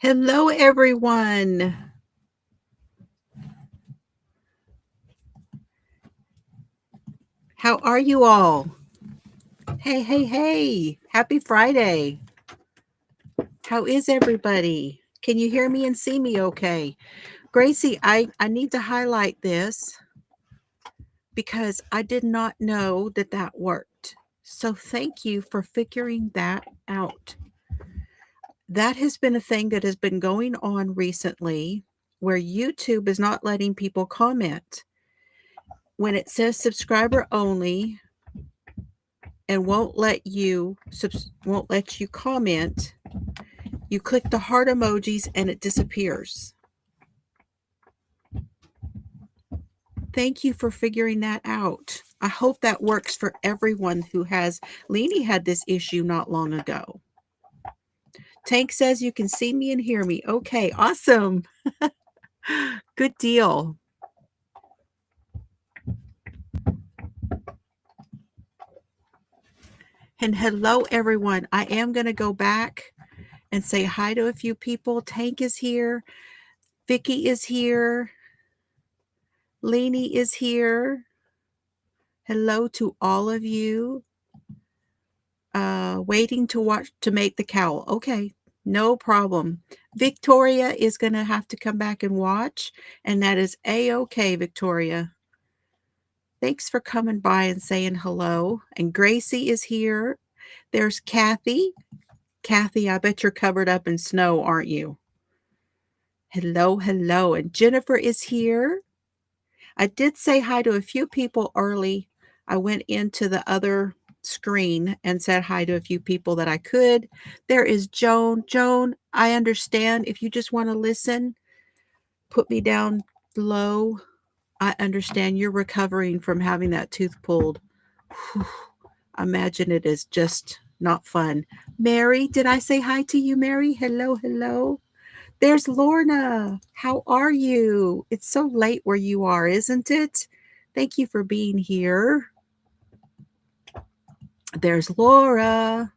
Hello, everyone. How are you all? Hey, hey, hey. Happy Friday. How is everybody? Can you hear me and see me okay? Gracie, I need to highlight this because I did not know that that worked. So thank you for figuring that out. That has been a thing that has been going on recently where YouTube is not letting people comment. When it says subscriber only, and won't let you comment, you click the heart emojis and it disappears. Thank you for figuring that out. I hope that works for everyone who has. Leanie had this issue not long ago. Tank says you can see me and hear me. Okay, awesome. Good deal. And hello, everyone. I am going to go back and say hi to a few people. Tank is here. Vicky is here. Leanie is here. Hello to all of you. Waiting to watch to make the cowl. Okay, no problem. Victoria is going to have to come back and watch, and that is A-okay, Victoria. Thanks for coming by and saying hello. And Gracie is here. There's Kathy. Kathy, I bet you're covered up in snow, aren't you? Hello, hello. And Jennifer is here. I did say hi to a few people early. I went into the other screen and said hi to a few people that I could. There is Joan. Joan, I understand. If you just want to listen, put me down below. I understand you're recovering from having that tooth pulled. Whew. I imagine it is just not fun. Mary, did I say hi to you, Mary? Hello, hello. There's Lorna. How are you? It's so late where you are, isn't it? Thank you for being here. There's Laura.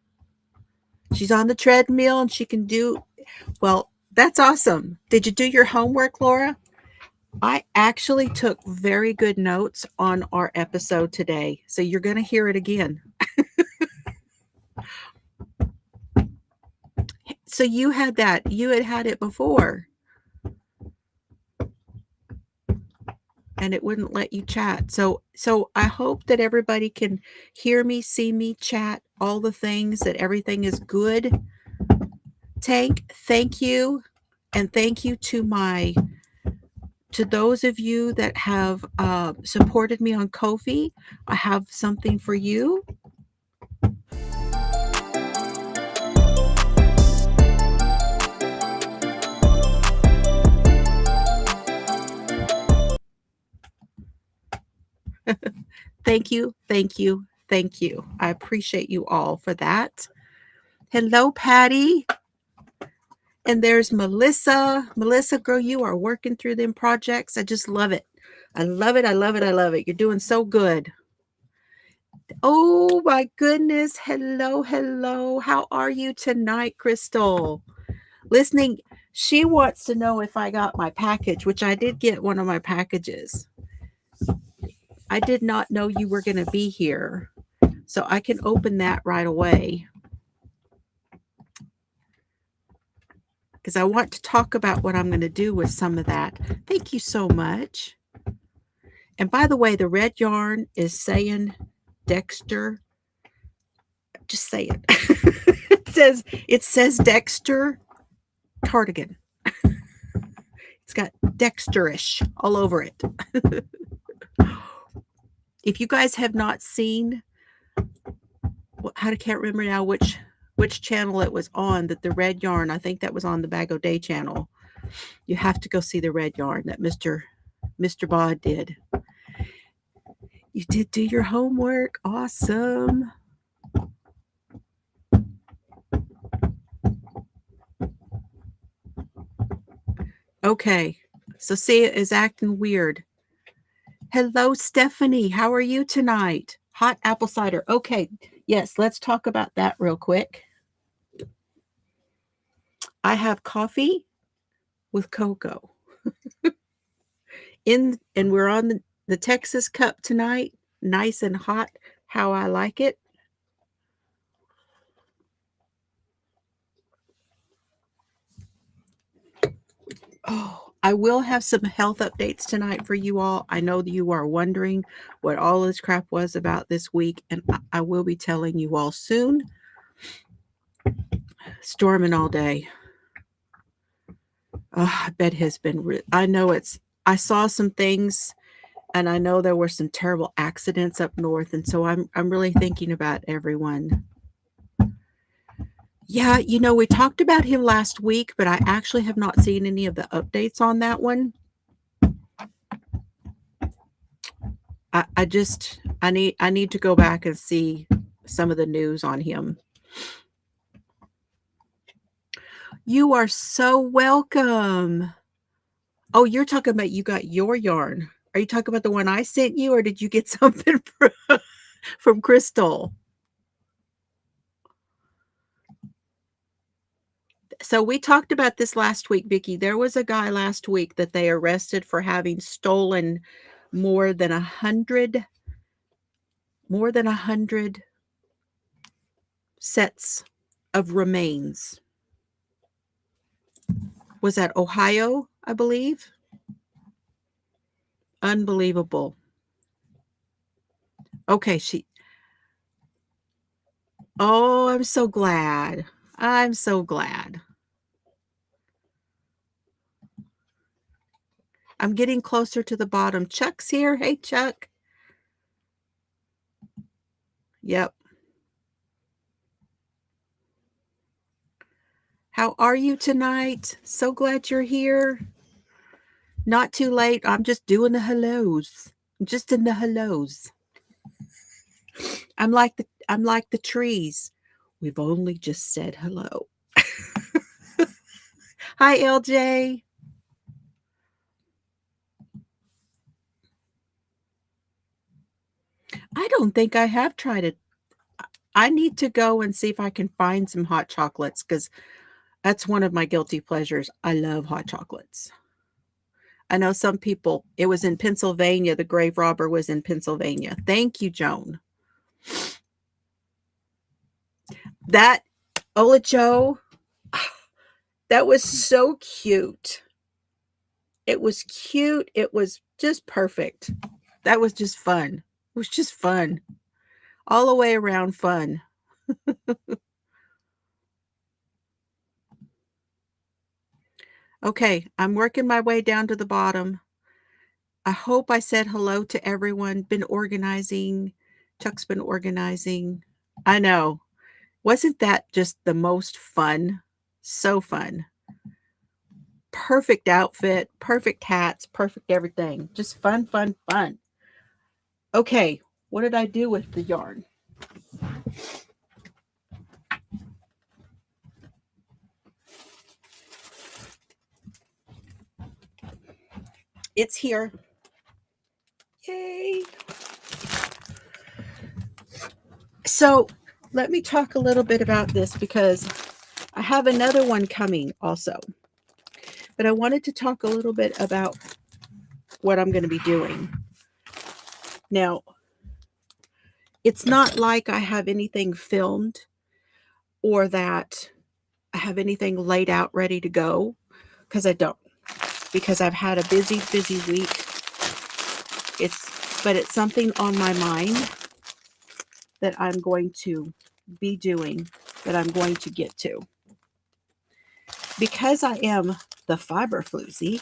She's on the treadmill and she can do, well, that's awesome. Did you do your homework, Laura? I actually took very good notes on our episode today, so you're going to hear it again. So you had that. You had it before. And it wouldn't let you chat. So I hope that everybody can hear me, see me, chat, all the things, that everything is good. Tank, thank you. And thank you to those of you that have supported me on Ko-fi. I have something for you. Thank you, thank you, thank you. I appreciate you all for that. Hello, Patty. And there's Melissa. Melissa, girl, you are working through them projects. I just love it. I love it. I love it. I love it. You're doing so good. Oh, my goodness. Hello, hello. How are you tonight, Crystal? Listening, she wants to know if I got my package, which I did get one of my packages. I did not know you were going to be here, so I can open that right away. Because I want to talk about what I'm going to do with some of that. Thank you so much. And by the way, the red yarn is saying Dexter. Just say it. it says Dexter cardigan. It's got Dexterish all over it. If you guys have not seen, I can't remember now which channel it was on, that the red yarn, I think that was on the Bag O' Day channel. You have to go see the red yarn that Mr. Bod did. You did do your homework. Awesome. Okay. So see, it is acting weird. Hello, Stephanie. How are you tonight? Hot apple cider. Okay. Yes, let's talk about that real quick. I have coffee with cocoa. And we're on the Texas cup tonight, nice and hot, how I like it. Oh, I will have some health updates tonight for you all. I know that you are wondering what all this crap was about this week, and I will be telling you all soon. Storming all day. Oh, I bet has been. I know it's. I saw some things, and I know there were some terrible accidents up north, and so I'm really thinking about everyone. Yeah, we talked about him last week, but I actually have not seen any of the updates on that one. I need to go back and see some of the news on him. You are so welcome. Oh, you're talking about you got your yarn. Are you talking about the one I sent you, or did you get something from Crystal? So we talked about this last week, Vicki. There was a guy last week that they arrested for having stolen more than 100 sets of remains. Was that Ohio, I believe? Unbelievable. Okay, oh, I'm so glad. I'm so glad. I'm getting closer to the bottom. Chuck's here. Hey, Chuck. Yep. How are you tonight? So glad you're here. Not too late. I'm just doing the hellos. I'm just in the hellos. I'm like the trees. We've only just said hello. Hi, LJ. I don't think I have tried it. I need to go and see if I can find some hot chocolates, because that's one of my guilty pleasures. I love hot chocolates. I know some people, it was in Pennsylvania. The grave robber was in Pennsylvania. Thank you, Joan. That, Ola Joe, that was so cute. It was cute. It was just perfect. That was just fun. It was just fun. All the way around fun. Okay, I'm working my way down to the bottom. I hope I said hello to everyone. Been organizing. Chuck's been organizing. I know. Wasn't that just the most fun? So fun. Perfect outfit, perfect hats, perfect everything. Just fun, fun, fun. Okay, what did I do with the yarn? It's here. Yay. So let me talk a little bit about this, because I have another one coming also. But I wanted to talk a little bit about what I'm going to be doing. Now, it's not like I have anything filmed or that I have anything laid out ready to go, because I don't. Because I've had a busy week. But it's something on my mind that I'm going to be doing, that I'm going to get to. Because I am the FiberFloozie,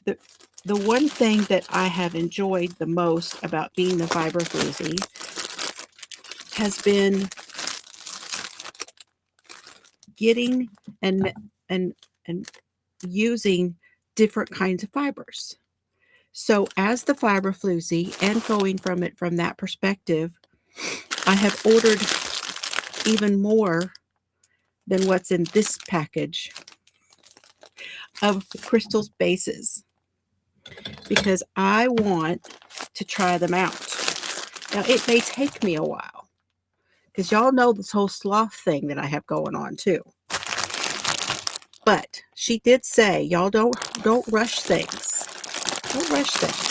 the one thing that I have enjoyed the most about being the FiberFloozie has been getting and using different kinds of fibers. So as the FiberFloozie, and going from it from that perspective, I have ordered even more than what's in this package of Crystal's bases, because I want to try them out. Now, it may take me a while because y'all know this whole sloth thing that I have going on too. But she did say, y'all don't rush things. Don't rush things.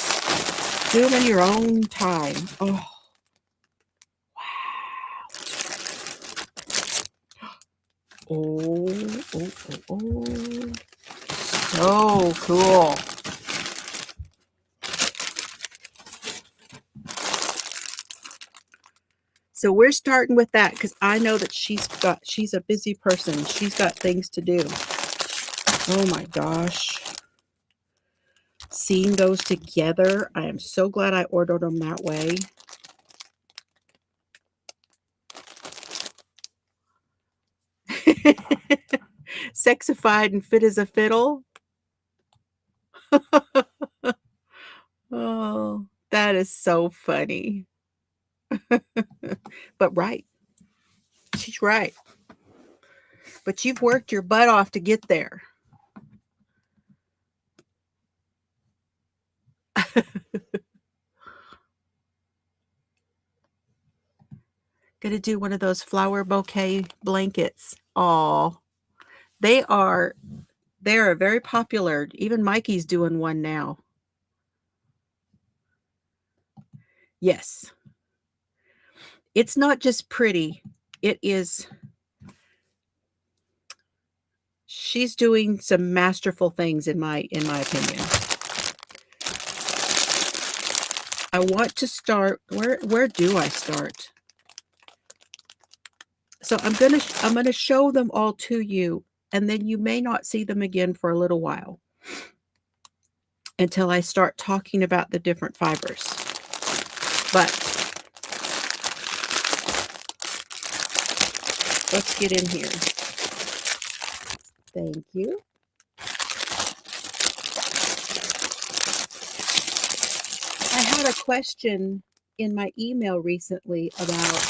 Do them in your own time. Oh, wow. Oh. So cool. So we're starting with that because I know that she's a busy person. She's got things to do. Oh my gosh. Seeing those together, I am so glad I ordered them that way. Sexified and fit as a fiddle. Oh, that is so funny. But right. She's right. But you've worked your butt off to get there. Gonna do one of those flower bouquet blankets. Oh, they're very popular. Even Mikey's doing one now. Yes. It's not just pretty. It is. She's doing some masterful things in my opinion. I want to start. Where do I start? So I'm gonna show them all to you, and then you may not see them again for a little while until I start talking about the different fibers. But let's get in here. Thank you. I had a question in my email recently about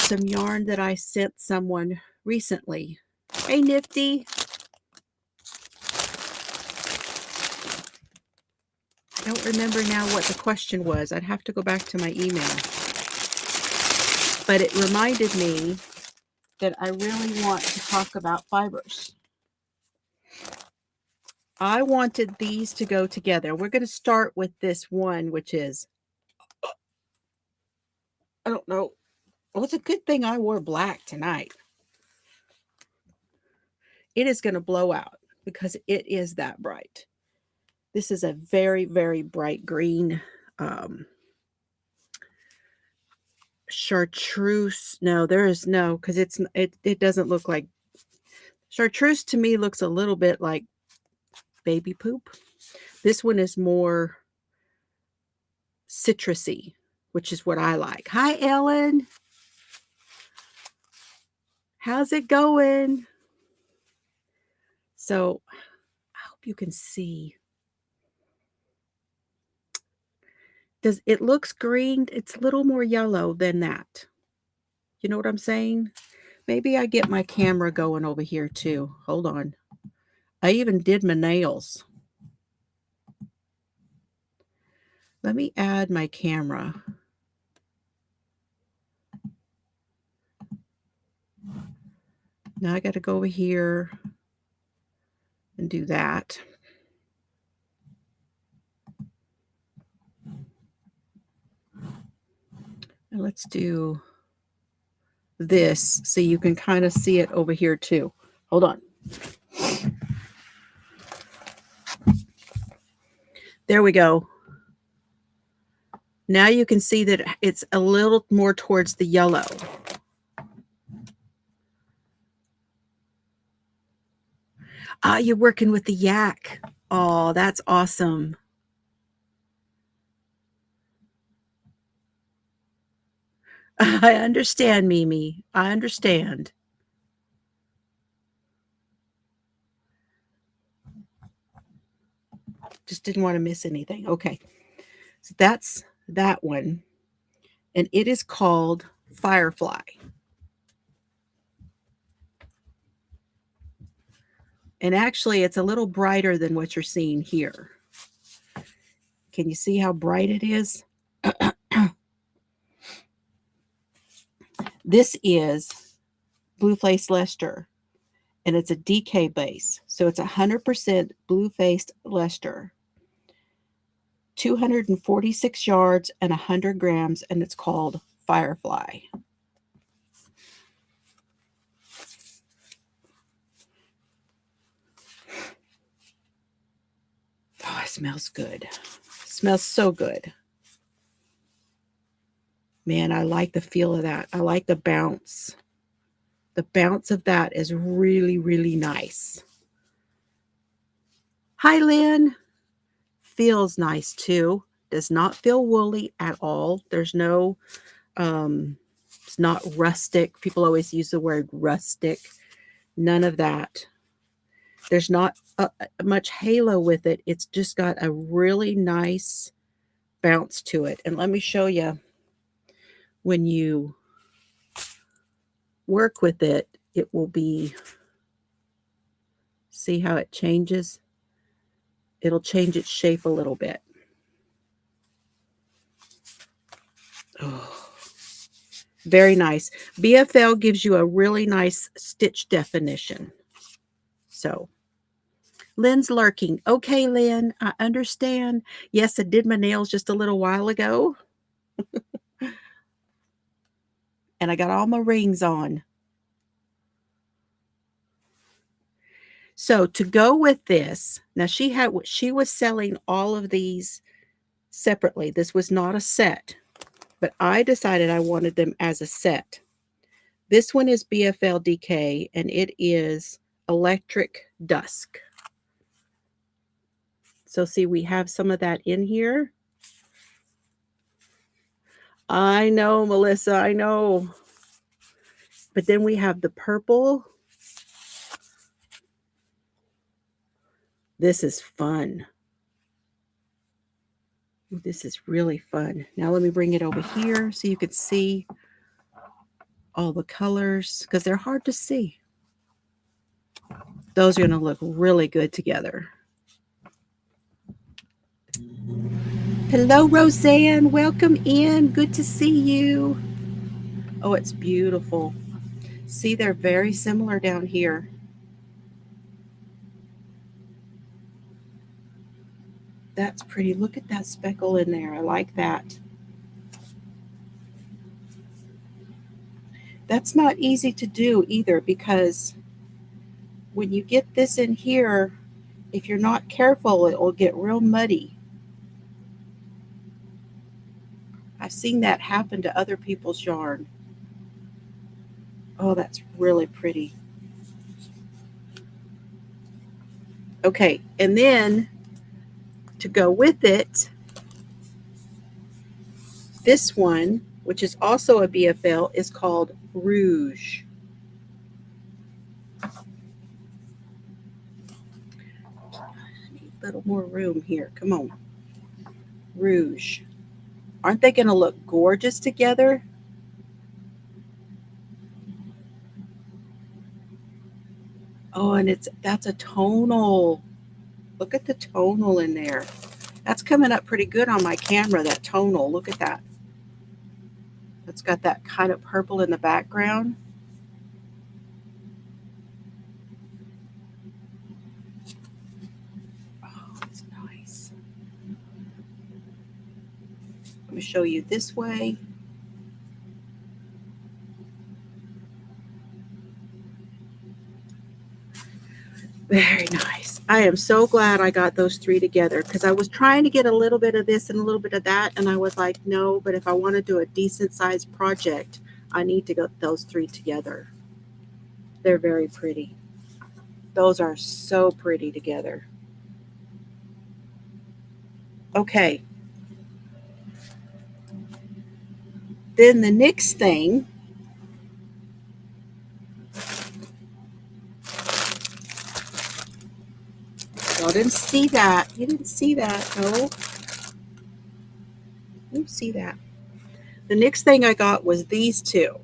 some yarn that I sent someone recently. Hey, Nifty. I don't remember now what the question was. I'd have to go back to my email. But it reminded me that I really want to talk about fibers. I wanted these to go together. We're going to start with this one, which is, I don't know. Well, it's a good thing I wore black tonight. It is going to blow out because it is that bright. This is a very, very bright green chartreuse. No, there is no, because it doesn't look like chartreuse. To me looks a little bit like baby poop. This one is more citrusy, which is what I like. Hi, Ellen. How's it going? So I hope you can see. It looks green? It's a little more yellow than that. You know what I'm saying? Maybe I get my camera going over here too. Hold on. I even did my nails. Let me add my camera. Now I got to go over here and do that. And let's do this so you can kind of see it over here too. Hold on. There we go. Now you can see that it's a little more towards the yellow. Ah, you're working with the yak. Oh, that's awesome. I understand, Mimi. I understand. Just didn't want to miss anything. Okay. So that's that one. And it is called Firefly. And actually, it's a little brighter than what you're seeing here. Can you see how bright it is? This is blue-faced Leicester, and it's a DK base. So it's 100% blue-faced Leicester. 246 yards and 100 grams, and it's called Firefly. Oh, it smells good. It smells so good. Man, I like the feel of that. I like the bounce. The bounce of that is really, really nice. Hi, Lynn. Feels nice too. Does not feel woolly at all. There's no, it's not rustic. People always use the word rustic. None of that. There's not much halo with it. It's just got a really nice bounce to it. And let me show you, when you work with it, it will be, see how it changes? It'll change its shape a little bit. Oh, very nice. BFL gives you a really nice stitch definition. So, Lynn's lurking. Okay, Lynn, I understand. Yes, I did my nails just a little while ago. And I got all my rings on. So to go with this, now she was selling all of these separately. This was not a set, but I decided I wanted them as a set. This one is BFL DK, and it is Electric Dusk. So see, we have some of that in here. I know, Melissa, I know. But then we have the purple. This is fun. This is really fun. Now let me bring it over here so you can see all the colors, because they're hard to see. Those are going to look really good together. Hello, Roseanne. Welcome in. Good to see you. Oh, it's beautiful. See, they're very similar down here. That's pretty. Look at that speckle in there. I like that. That's not easy to do either, because when you get this in here, if you're not careful, it will get real muddy. I've seen that happen to other people's yarn. Oh, that's really pretty. Okay, and then to go with it, this one, which is also a BFL, is called Rouge. I need a little more room here. Come on. Rouge. Aren't they going to look gorgeous together? Oh, and that's a tonal. Look at the tonal in there. That's coming up pretty good on my camera, that tonal. Look at that. It's got that kind of purple in the background. Oh, it's nice. Let me show you this way. Very nice. I am so glad I got those three together, because I was trying to get a little bit of this and a little bit of that, and I was like, no, but if I want to do a decent sized project, I need to get those three together. They're very pretty. Those are so pretty together. Okay. Then the next thing, y'all didn't see that. You didn't see that. No. You didn't see that. The next thing I got was these two.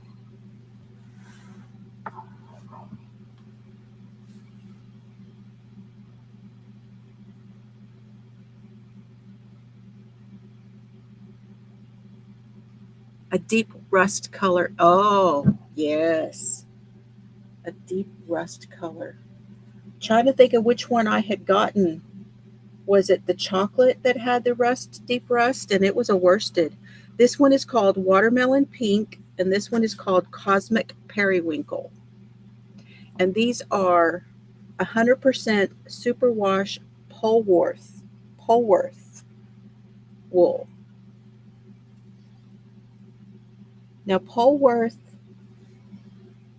I deep rust color. Oh, yes. A deep rust color. Trying to think of which one I had gotten. Was it the chocolate that had the rust, deep rust? And it was a worsted. This one is called Watermelon Pink, and this one is called Cosmic Periwinkle. And these are 100% superwash Polworth wool. Now, Polworth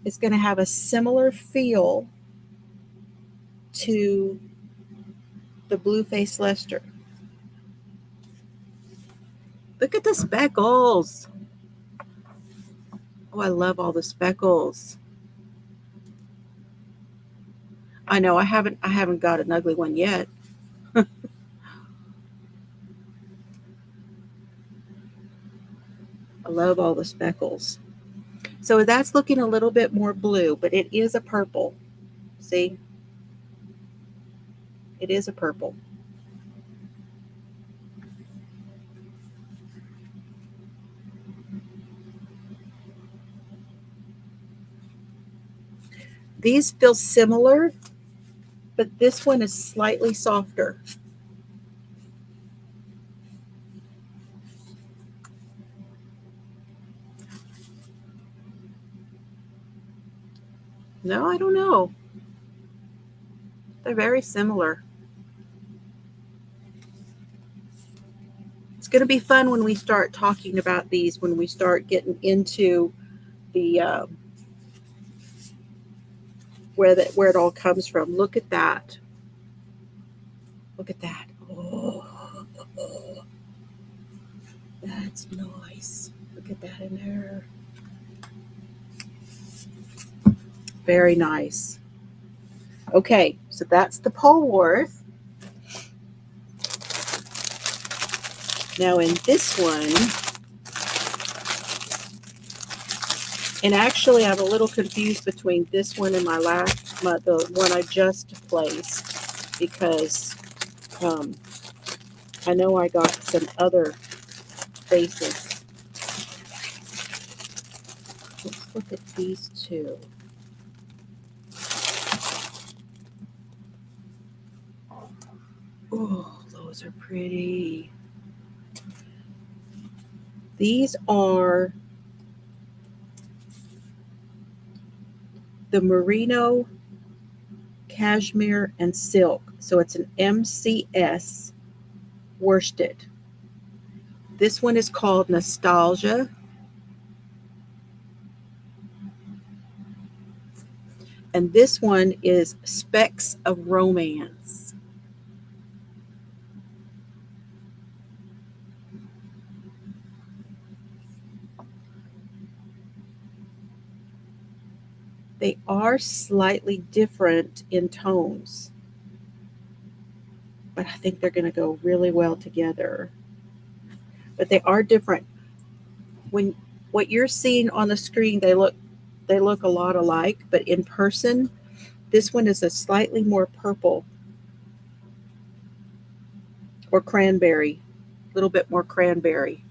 is going to have a similar feel to the Blue-Faced Leicester. Look at the speckles. Oh, I love all the speckles. I know I haven't got an ugly one yet. I love all the speckles. So that's looking a little bit more blue, but it is a purple. See? It is a purple. These feel similar, but this one is slightly softer. No, I don't know. They're very similar. It's going to be fun when we start talking about these, when we start getting into the where it all comes from. Look at that. Look at that. Oh, that's nice. Look at that in there. Very nice. Okay, so that's the Polworth. Now in this one, and actually I'm a little confused between this one and the one I just placed, because I know I got some other bases. Let's look at these two. Oh, those are pretty. These are the merino, cashmere, and silk. So it's an MCS worsted. This one is called Nostalgia. And this one is Specks of Romance. They are slightly different in tones, but I think they're going to go really well together. But they are different. When what you're seeing on the screen, they look a lot alike, but in person, this one is a slightly more purple or cranberry, a little bit more cranberry.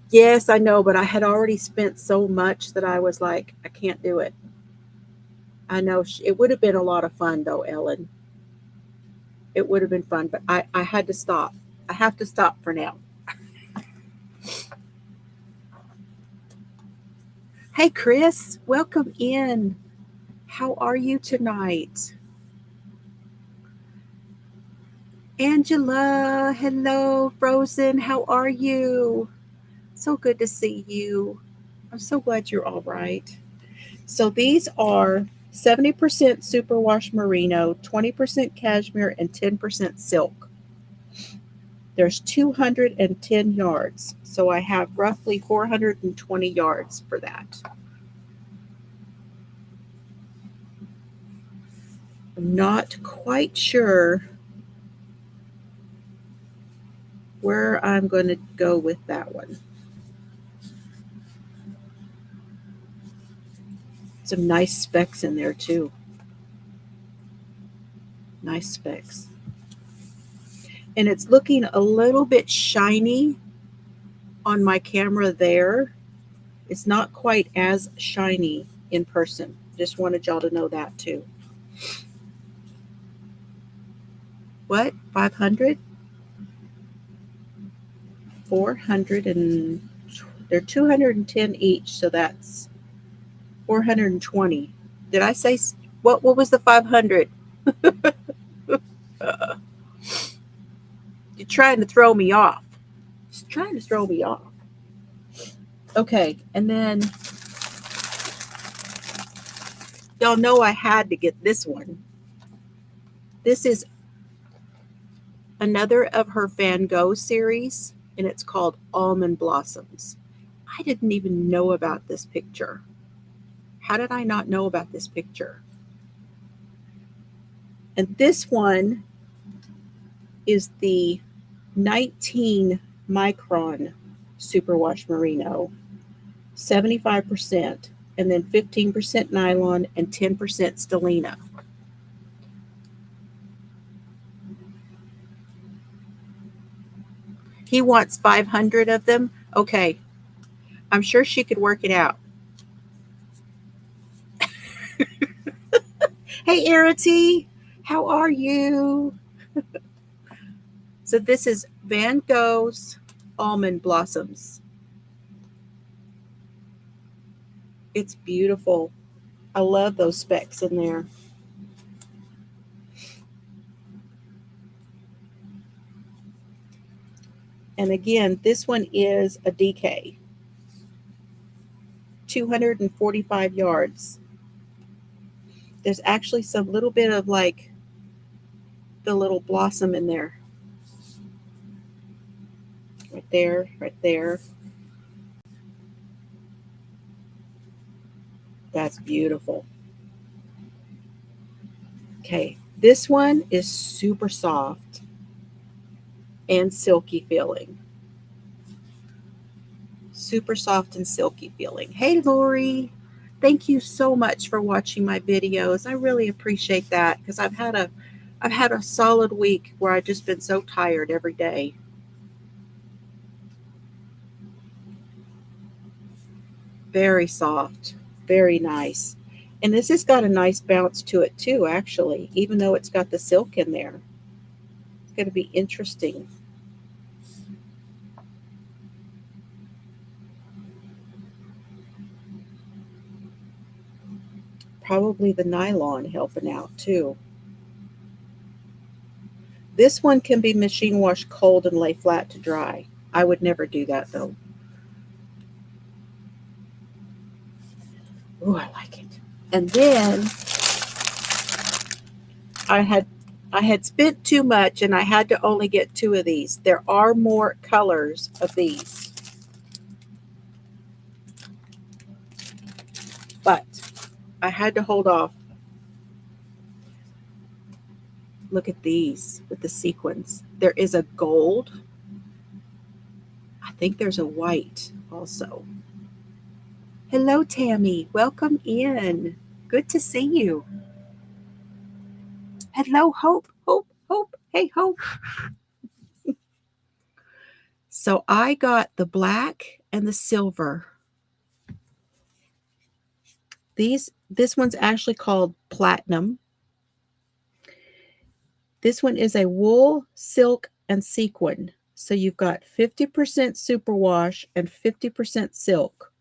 Yes, I know, but I had already spent so much that I was like, I can't do it. I know it would have been a lot of fun though, Ellen. It would have been fun, but I had to stop. I have to stop for now. Hey, Chris, welcome in. How are you tonight? Angela, hello. Frozen, how are you? So good to see you. I'm so glad you're all right. So these are 70% superwash merino, 20% cashmere, and 10% silk. There's 210 yards, so I have roughly 420 yards for that. I'm not quite sure where I'm going to go with that one. Some nice specks in there too. Nice specks. And it's looking a little bit shiny on my camera there. It's not quite as shiny in person. Just wanted y'all to know that too. What? 500? 400 and they're 210 each, so that's 420. Did I say what was the 500? You're trying to throw me off. Just trying to throw me off. Okay, and then y'all know I had to get this one. This is another of her Van Gogh series, and it's called Almond Blossoms. I didn't even know about this picture. How did I not know about this picture? And this one is the 19 micron superwash merino, 75%, and then 15% nylon and 10% stellina. He wants 500 of them. Okay, I'm sure she could work it out. Hey, Arity, how are you? So this is Van Gogh's Almond Blossoms. It's beautiful. I love those specks in there. And again, this one is a DK. 245 yards. There's actually some little bit of like the little blossom in there. Right there, right there. That's beautiful. Okay, this one is super soft and silky feeling. Super soft and silky feeling. Hey, Lori. Thank you so much for watching my videos. I really appreciate that because I've had a solid week where I've just been so tired every day. Very soft, very nice. And this has got a nice bounce to it too, actually, even though it's got the silk in there. It's going to be interesting. Probably the nylon helping out too. This one can be machine washed cold and lay flat to dry. I would never do that though. Ooh, I like it. And then I had spent too much and I had to only get 2 of these. There are more colors of these. But I had to hold off. Look at these with the sequins. There is a gold. I think there's a white also. Hello, Tammy. Welcome in. Good to see you. Hello, Hope. Hope, Hope. Hey, Hope. So I got the black and the silver. This one's actually called Platinum. This one is a wool, silk, and sequin. So you've got 50% superwash and 50% silk.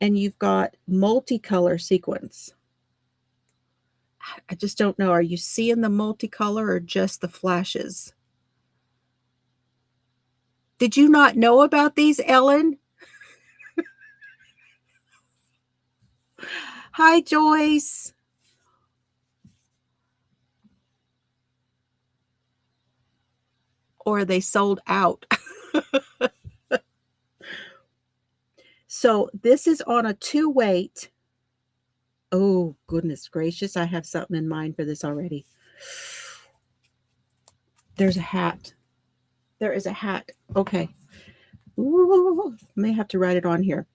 And you've got multicolor sequins. I just don't know. Are you seeing the multicolor or just the flashes? Did you not know about these, Ellen? Hi, Joyce. Or are they sold out? So this is on a 2-weight. Oh, goodness gracious. I have something in mind for this already. There's a hat. There is a hat. Okay. Ooh, may have to write it on here.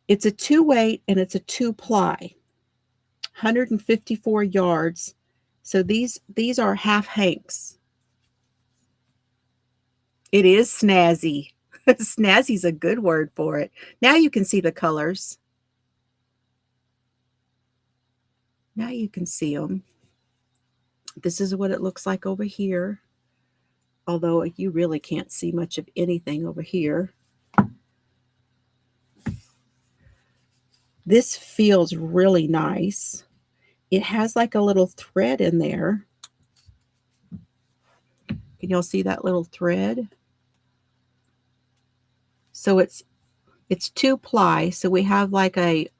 It's a 2-weight and it's a 2-ply. 154 yards So these are half hanks. It is snazzy. Snazzy's a good word for it. Now you can see the colors. Now you can see them. This is what it looks like over here. Although you really can't see much of anything over here. This feels really nice. It has like a little thread in there. Can y'all see that little thread? So it's 2-ply. So we have like it's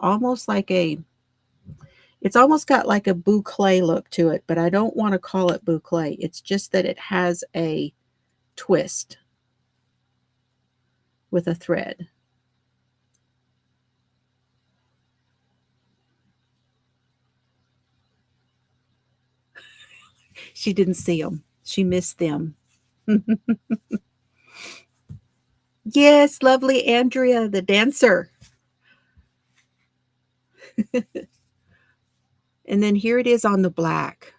almost got like a boucle look to it, but I don't want to call it boucle. It's just that it has a twist with a thread. She didn't see them. She missed them. Yes, lovely Andrea, the dancer. And then here it is on the black.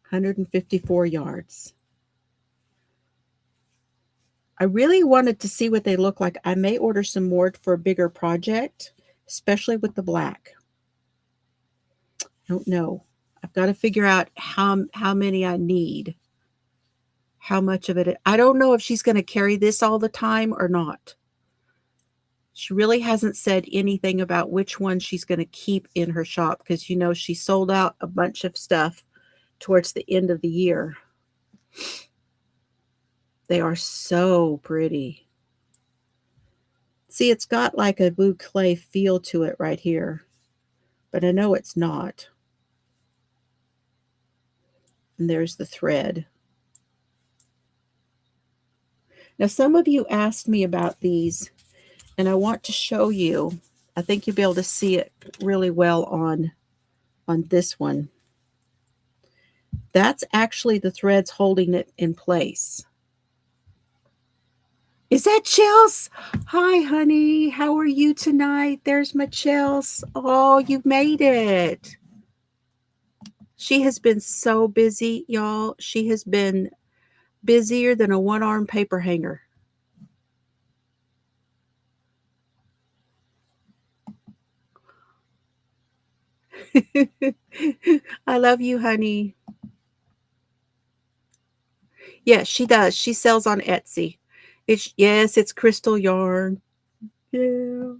154 yards. I really wanted to see what they look like. I may order some more for a bigger project, especially with the black. I don't know. I've got to figure out how many I need. How much of it. I don't know if she's going to carry this all the time or not. She really hasn't said anything about which one she's going to keep in her shop because, you know, she sold out a bunch of stuff towards the end of the year. They are so pretty. See, it's got like a boucle feel to it right here, but I know it's not. And there's the thread. Now, some of you asked me about these, and I want to show you. I think you'll be able to see it really well on this one. That's actually the threads holding it in place. Is that Chels? Hi, honey. How are you tonight? There's my Chels. Oh, you made it. She has been so busy, y'all. She has been busier than a one-arm paper hanger. I love you, honey. Yes, she does. She sells on Etsy. Yes, it's crystal yarn. Yeah.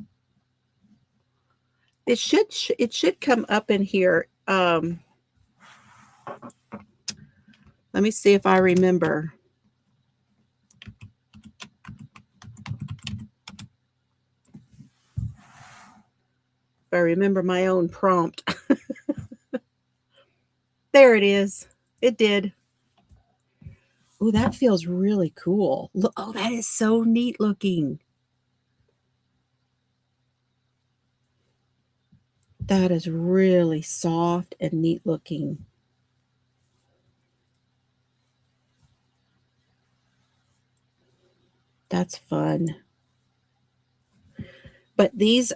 It should come up in here. Let me see if I remember. If I remember my own prompt. There it is. It did. Oh, that feels really cool. Look, oh, that is so neat looking. That is really soft and neat looking. That's fun. But these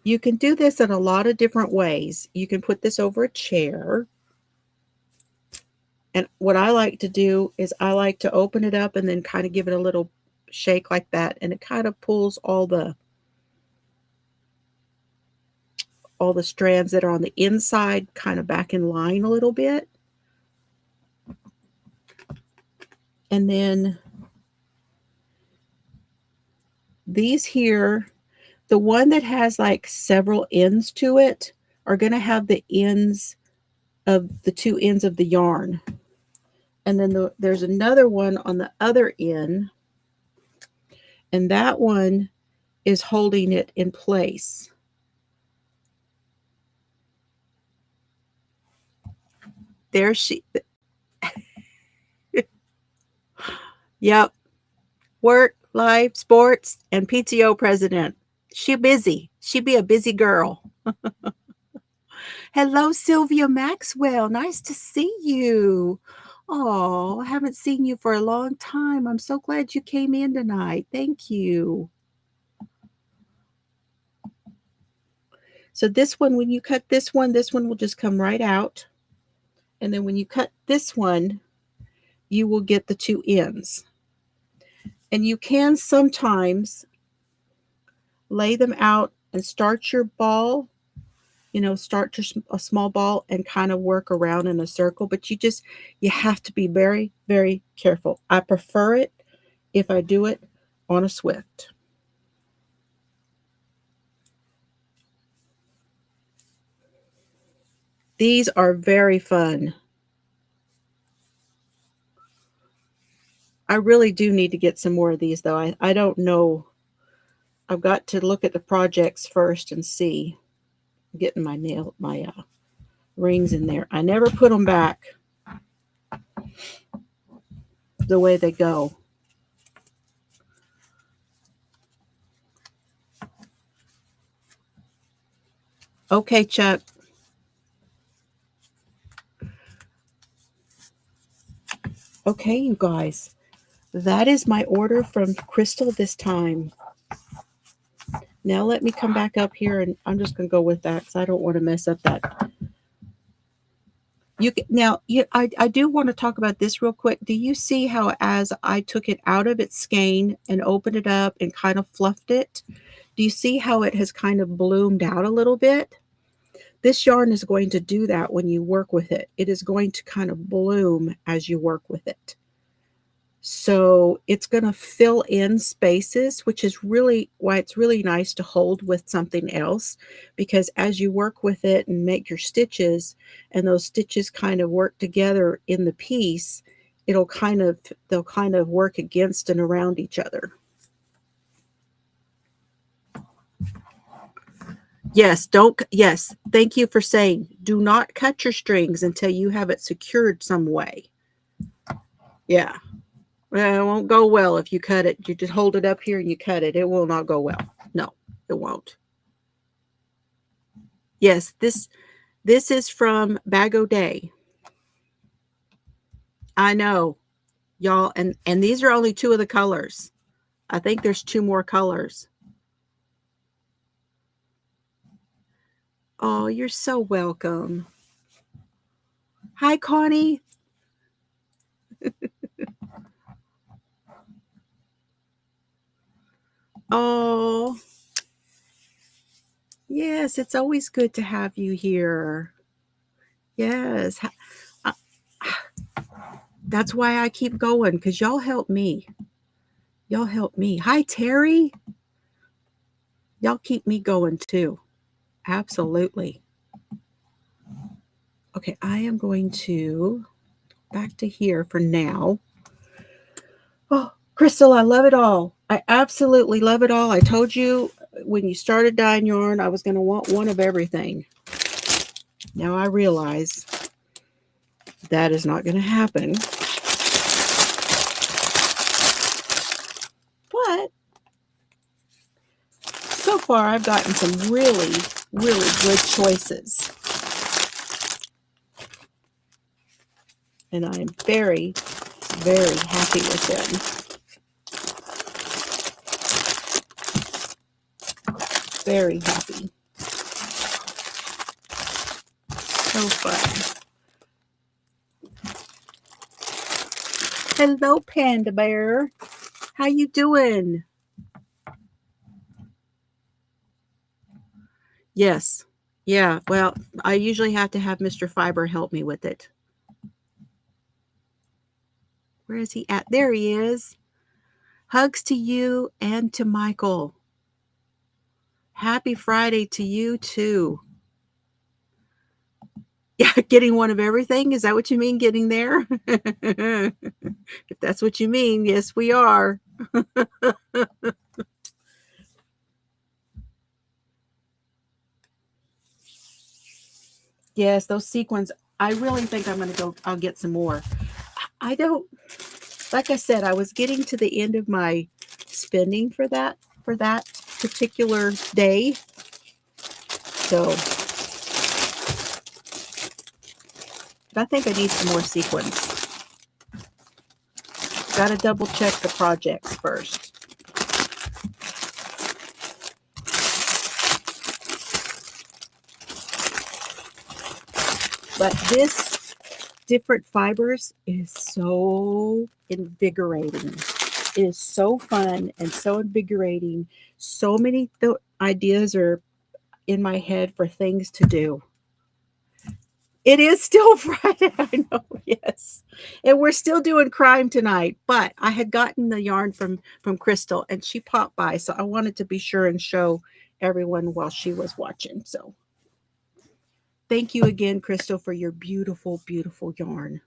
you can do this in a lot of different ways. You can put this over a chair. And what I like to do is I like to open it up and then kind of give it a little shake like that. And it kind of pulls all the strands that are on the inside kind of back in line a little bit. And then these here, the one that has like several ends to it are going to have the ends of the two ends of the yarn. And then there's another one on the other end. And that one is holding it in place. There she. Yep. Work, life, sports, and PTO president. She busy. She be a busy girl. Hello, Sylvia Maxwell. Nice to see you. Oh, I haven't seen you for a long time. I'm so glad you came in tonight. Thank you. So this one, when you cut this one will just come right out. And then when you cut this one, you will get the two ends. And you can sometimes lay them out and start your ball, start a small ball and kind of work around in a circle. But you have to be very, very careful. I prefer it if I do it on a Swift. These are very fun. I really do need to get some more of these, though. I don't know. I've got to look at the projects first and see. I'm getting my rings in there. I never put them back the way they go. Okay, Chuck. Okay, you guys. That is my order from Crystal this time. Now let me come back up here, and I'm just going to go with that because I don't want to mess up that. I do want to talk about this real quick. Do you see how as I took it out of its skein and opened it up and kind of fluffed it? Do you see how it has kind of bloomed out a little bit? This yarn is going to do that when you work with it. It is going to kind of bloom as you work with it. So it's going to fill in spaces, which is really why it's really nice to hold with something else, because as you work with it and make your stitches and those stitches kind of work together in the piece, they'll kind of work against and around each other. Yes, thank you for saying, do not cut your strings until you have it secured some way. Yeah. Well, it won't go well if you cut it. You just hold it up here and you cut it. It will not go well. No, it won't. Yes, this is from Bag O' Day. I know, y'all, and these are only two of the colors. I think there's two more colors. Oh, you're so welcome. Hi, Connie. Oh, yes, it's always good to have you here. Yes. That's why I keep going, because y'all help me. Y'all help me. Hi, Terry. Y'all keep me going too. Absolutely. Okay, I am going to back to here for now. Oh, Crystal, I love it all. I absolutely love it all. I told you when you started dyeing yarn, I was going to want one of everything. Now I realize that is not going to happen. But so far, I've gotten some really, really good choices. And I am very, very happy with them. Very happy. So fun. Hello, Panda Bear. How you doing? Yes. Yeah, well, I usually have to have Mr. Fiber help me with it. Where is he at? There he is. Hugs to you and to Michael. Happy Friday to you too. Yeah, getting one of everything. Is that what you mean, getting there? If that's what you mean, yes, we are. Yes, those sequins. I really think I'm going to go. I'll get some more. I don't, like I said, I was getting to the end of my spending for that particular day. So, but I think I need some more sequins. Got to double check the projects first. But this different fibers is so invigorating. It is so fun and so invigorating. So many ideas are in my head for things to do. It is still Friday, I know, yes. And we're still doing crime tonight, but I had gotten the yarn from Crystal and she popped by, so I wanted to be sure and show everyone while she was watching. So thank you again, Crystal, for your beautiful, beautiful yarn.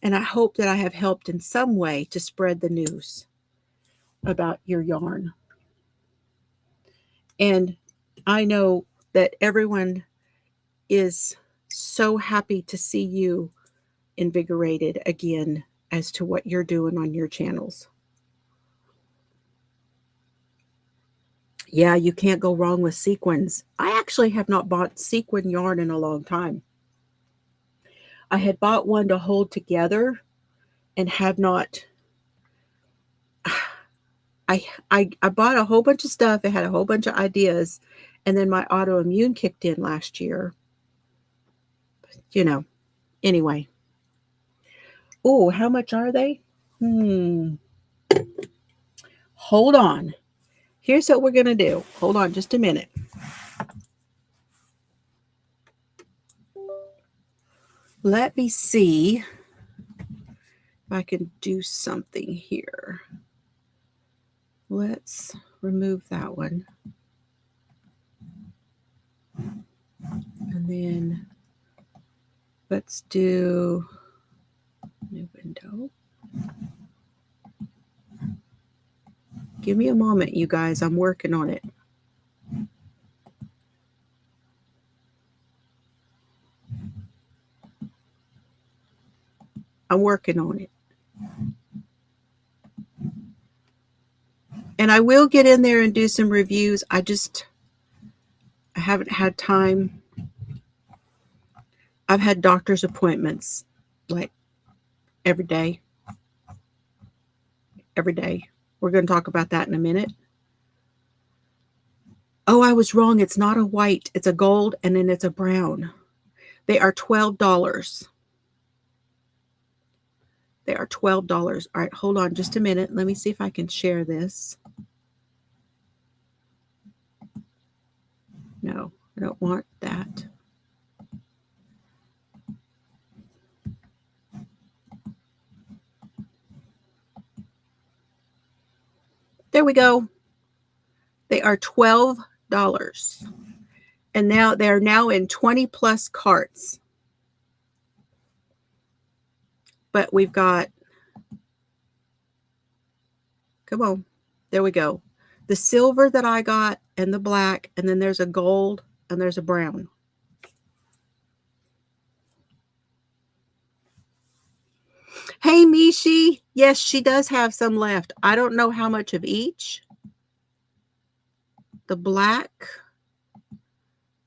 And I hope that I have helped in some way to spread the news about your yarn. And I know that everyone is so happy to see you invigorated again as to what you're doing on your channels. Yeah, you can't go wrong with sequins. I actually have not bought sequin yarn in a long time. I had bought one to hold together and have not. I bought a whole bunch of stuff. It had a whole bunch of ideas. And then my autoimmune kicked in last year. You know, anyway. Oh, how much are they? Hold on. Here's what we're going to do. Hold on just a minute. Let me see if I can do something here. Let's remove that one. And then let's do new window. Give me a moment, you guys. I'm working on it. I'm working on it. And I will get in there and do some reviews. I haven't had time. I've had doctor's appointments like every day. Every day. We're going to talk about that in a minute. Oh, I was wrong. It's not a white. It's a gold and then it's a brown. They are $12. They are $12. All right, hold on just a minute. Let me see if I can share this. No, I don't want that. There we go. They are $12. And now they're now in 20 plus carts. But we've got, come on, there we go. The silver that I got and the black, and then there's a gold and there's a brown. Hey, Mishi. Yes, she does have some left. I don't know how much of each. The black,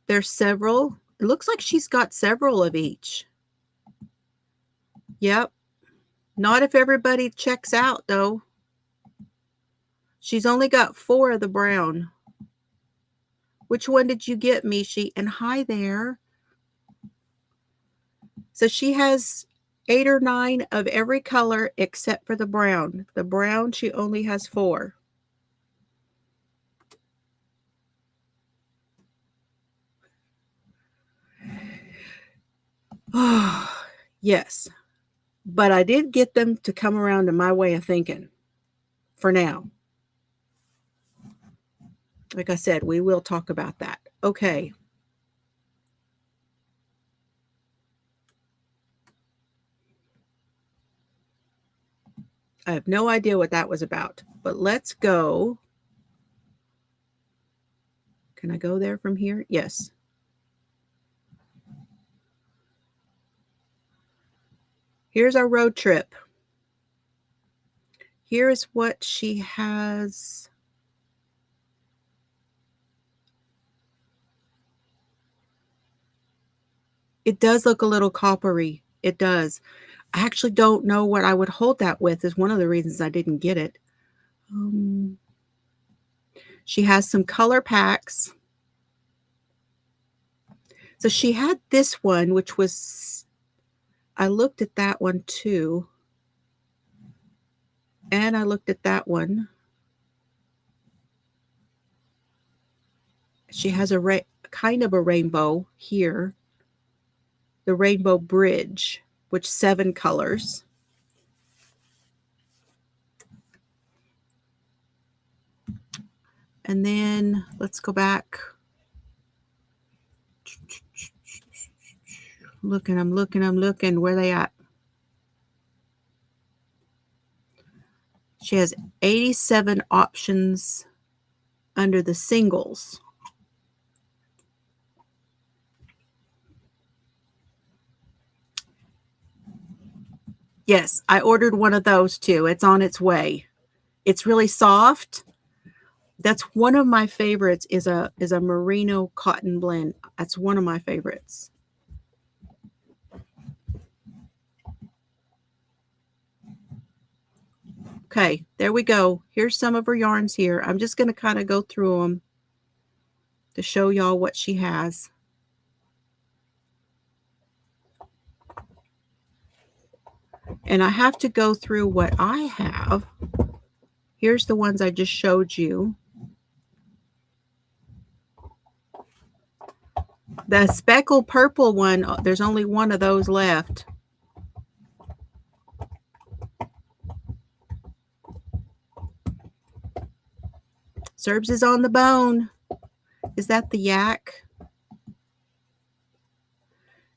there's several. It looks like she's got several of each. Yep. Not if everybody checks out, though. She's only got 4 of the brown. Which one did you get, Mishi? And hi there. So she has 8 or 9 of every color except for the brown. The brown, she only has 4. Oh, yes. But I did get them to come around to my way of thinking for now. Like I said, we will talk about that. Okay. I have no idea what that was about, but let's go. Can I go there from here? Yes. Here's our road trip. Here's what she has. It does look a little coppery. It does. I actually don't know what I would hold that with is one of the reasons I didn't get it. She has some color packs. So she had this one, which was, I looked at that one too. And I looked at that one. She has a kind of a rainbow here. The Rainbow Bridge, which 7 colors. And then let's go back. I'm looking. Where they at? She has 87 options under the singles. Yes, I ordered one of those too. It's on its way. It's really soft. That's one of my favorites is a merino cotton blend. That's one of my favorites. Okay, there we go. Here's some of her yarns here. I'm just going to kind of go through them to show y'all what she has. And I have to go through what I have. Here's the ones I just showed you. The speckled purple one, there's only one of those left. Serbs is on the bone. Is that the yak?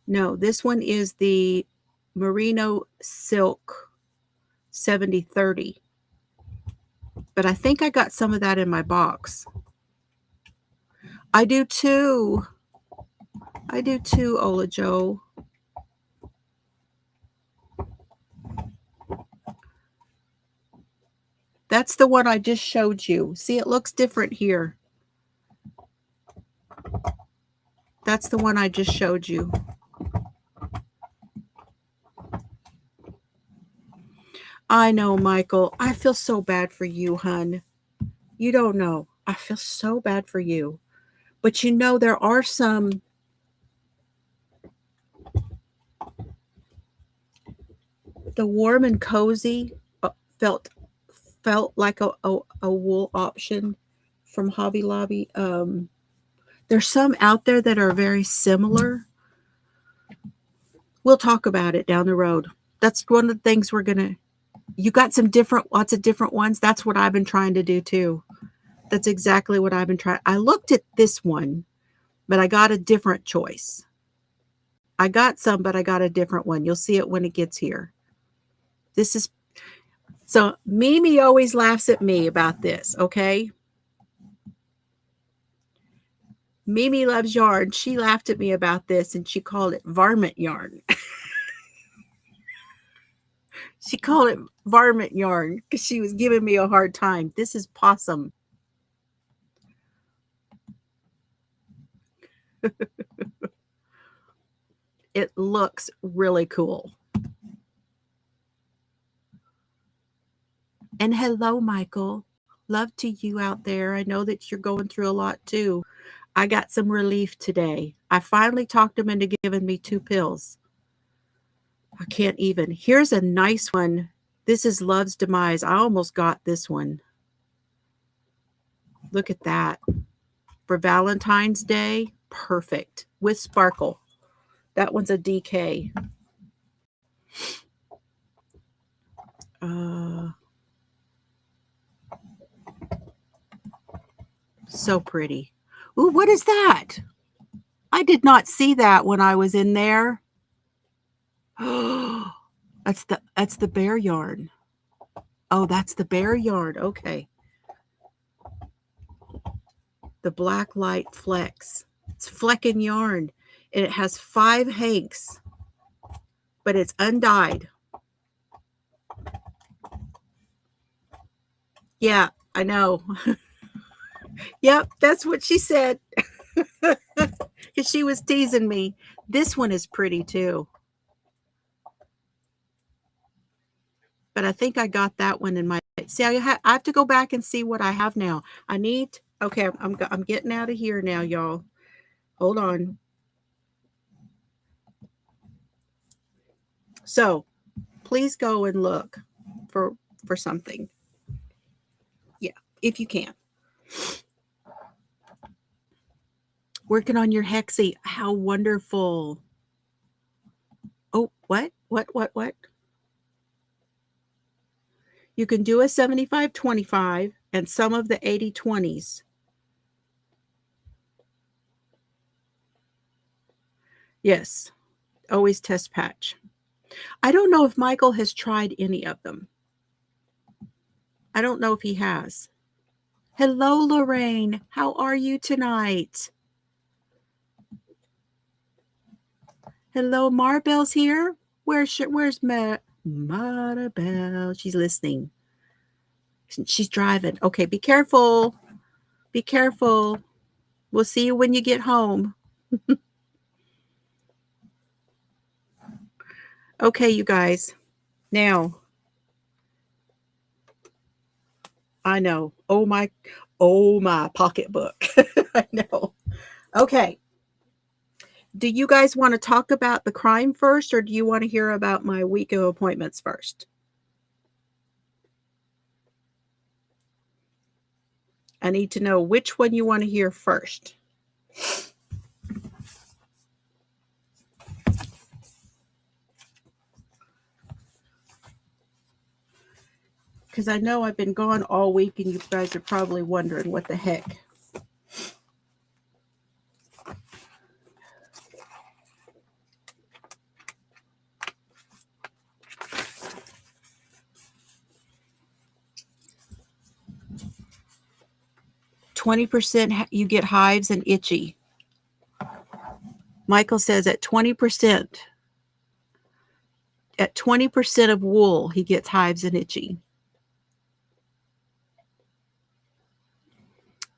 No, this one is the merino silk 70/30. But I think I got some of that in my box. I do too. I do too, Ola Joe. That's the one I just showed you. See, it looks different here. That's the one I just showed you. I know, Michael. I feel so bad for you, hun. You don't know. I feel so bad for you. But you know, there are some. The warm and cozy felt like a wool option from Hobby Lobby. There's some out there that are very similar. We'll talk about it down the road. That's one of the things we're going to. You got lots of different ones. That's what I've been trying to do too. That's exactly what I've been trying. I looked at this one, but I got a different choice. I got some, but I got a different one. You'll see it when it gets here. This is, so Mimi always laughs at me about this, okay? Mimi loves yarn. She laughed at me about this and she called it varmint yarn. She called it varmint yarn because she was giving me a hard time. This is possum. It looks really cool. And hello, Michael. Love to you out there. I know that you're going through a lot too. I got some relief today. I finally talked him into giving me 2 pills. I can't even. Here's a nice one. This is Love's Demise. I almost got this one. Look at that. For Valentine's Day, perfect. With sparkle. That one's a DK. So pretty. Ooh, what is that? I did not see that when I was in there. Oh, that's the bear yarn. Oh, that's the bear yarn. Okay. The Black Light Flex. It's flecking yarn. And it has 5 hanks. But it's undyed. Yeah, I know. Yep, that's what she said. Because she was teasing me. This one is pretty too. But I think I got that one in my, see, I have to go back and see what I have now. I need, okay, I'm getting out of here now, y'all. Hold on. So please go and look for something. Yeah, if you can. Working on your hexie. How wonderful. Oh, what? You can do a 75-25 and some of the 80-20s. Yes, always test patch. I don't know if Michael has tried any of them. I don't know if he has. Hello, Lorraine. How are you tonight? Hello, Marbell's here. Where's Maribel? She's listening. She's driving. Okay, be careful. Be careful. We'll see you when you get home. Okay, you guys. Now, I know. Oh my pocketbook. I know. Okay. Do you guys want to talk about the crime first, or do you want to hear about my week of appointments first? I need to know which one you want to hear first. Because I know I've been gone all week and you guys are probably wondering what the heck. %, you get hives and itchy. Michael says at 20%, of wool, he gets hives and itchy.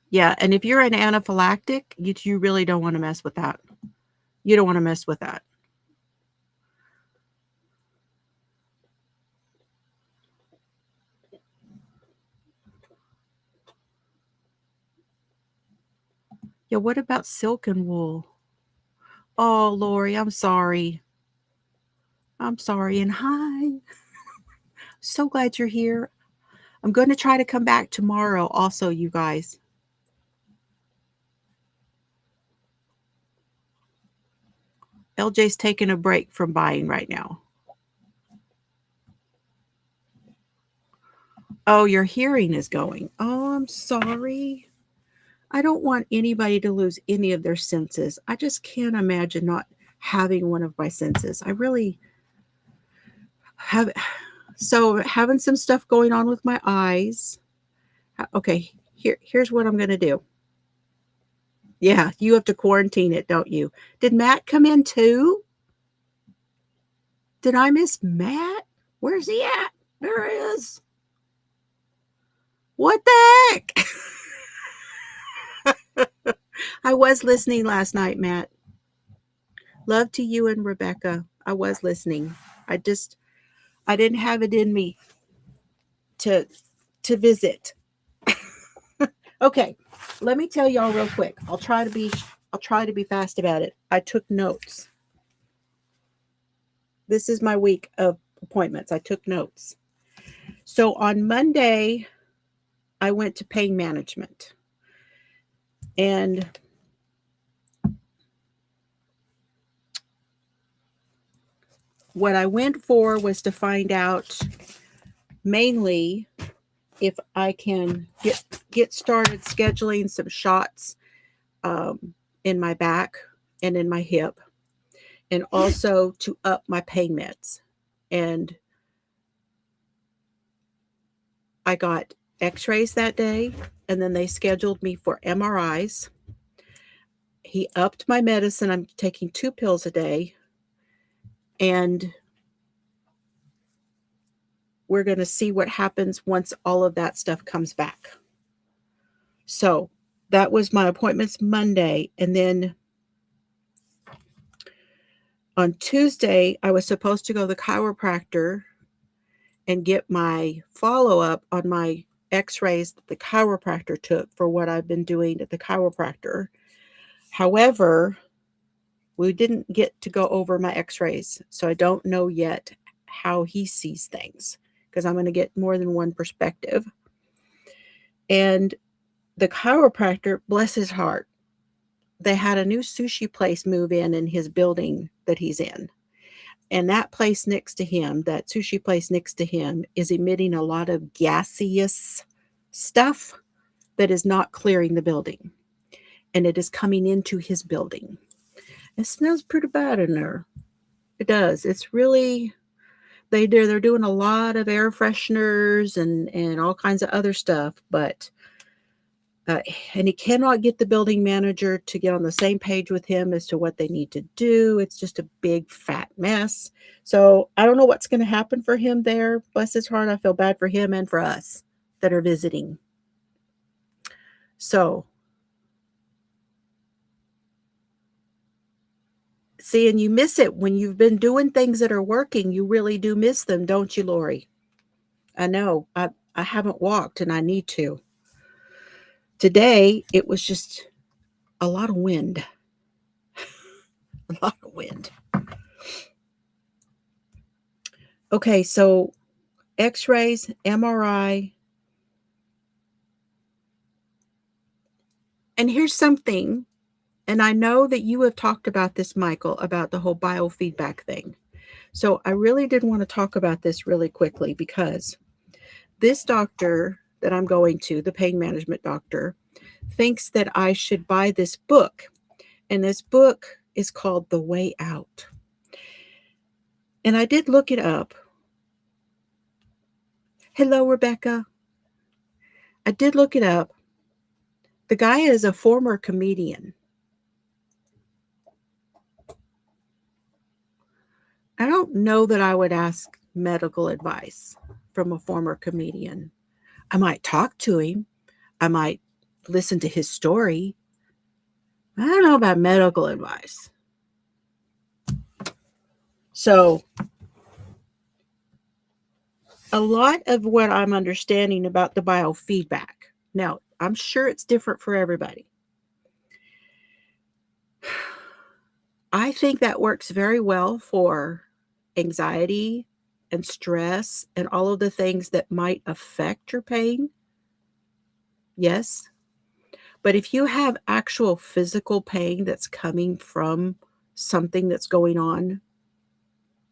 Yeah, and if you're an anaphylactic, you really don't want to mess with that. You don't want to mess with that. Yeah, what about silk and wool? Oh, Lori, I'm sorry. I'm sorry. And hi. So glad you're here. I'm going to try to come back tomorrow also, you guys. LJ's taking a break from buying right now. Oh, your hearing is going. Oh, I'm sorry. I don't want anybody to lose any of their senses. I just can't imagine not having one of my senses. I really have. So having some stuff going on with my eyes. Okay, here's what I'm going to do. Yeah, you have to quarantine it, don't you? Did Matt come in too? Did I miss Matt? Where's he at? There he is. What the heck? I was listening last night, Matt. Love to you and Rebecca. I was listening. I didn't have it in me to visit. Okay, let me tell y'all real quick. I'll try to be fast about it. I took notes. This is my week of appointments. I took notes. So on Monday, I went to pain management. And what I went for was to find out mainly if I can get started scheduling some shots in my back and in my hip, and also to up my pain meds. And I got x-rays that day, and then they scheduled me for MRIs. He upped my medicine. I'm taking 2 pills a day, and we're going to see what happens once all of that stuff comes back. So that was my appointments Monday. And then on Tuesday, I was supposed to go to the chiropractor, and get my follow-up on my x-rays that the chiropractor took for what I've been doing at the chiropractor. However, we didn't get to go over my x-rays, so I don't know yet how he sees things because I'm going to get more than one perspective. And the chiropractor, bless his heart, they had a new sushi place move in his building that he's in. And that place next to him, that sushi place next to him, is emitting a lot of gaseous stuff that is not clearing the building. And it is coming into his building. It smells pretty bad in there. It does. It's really, they're doing a lot of air fresheners and all kinds of other stuff, but and he cannot get the building manager to get on the same page with him as to what they need to do. It's just a big fat mess. So I don't know what's going to happen for him there. Bless his heart. I feel bad for him and for us that are visiting. So, see, and you miss it when you've been doing things that are working. You really do miss them, don't you, Lori? I know. I haven't walked and I need to. Today, it was just a lot of wind. A lot of wind. Okay, so x-rays, MRI. And here's something, and I know that you have talked about this, Michael, about the whole biofeedback thing. So I really did want to talk about this really quickly because this doctor that I'm going to, the pain management doctor, thinks that I should buy this book. And this book is called The Way Out. And I did look it up. Hello, Rebecca. I did look it up. The guy is a former comedian. I don't know that I would ask medical advice from a former comedian. I might talk to him. I might listen to his story. I don't know about medical advice. So, a lot of what I'm understanding about the biofeedback. Now, I'm sure it's different for everybody. I think that works very well for anxiety and stress and all of the things that might affect your pain. Yes. But if you have actual physical pain that's coming from something that's going on,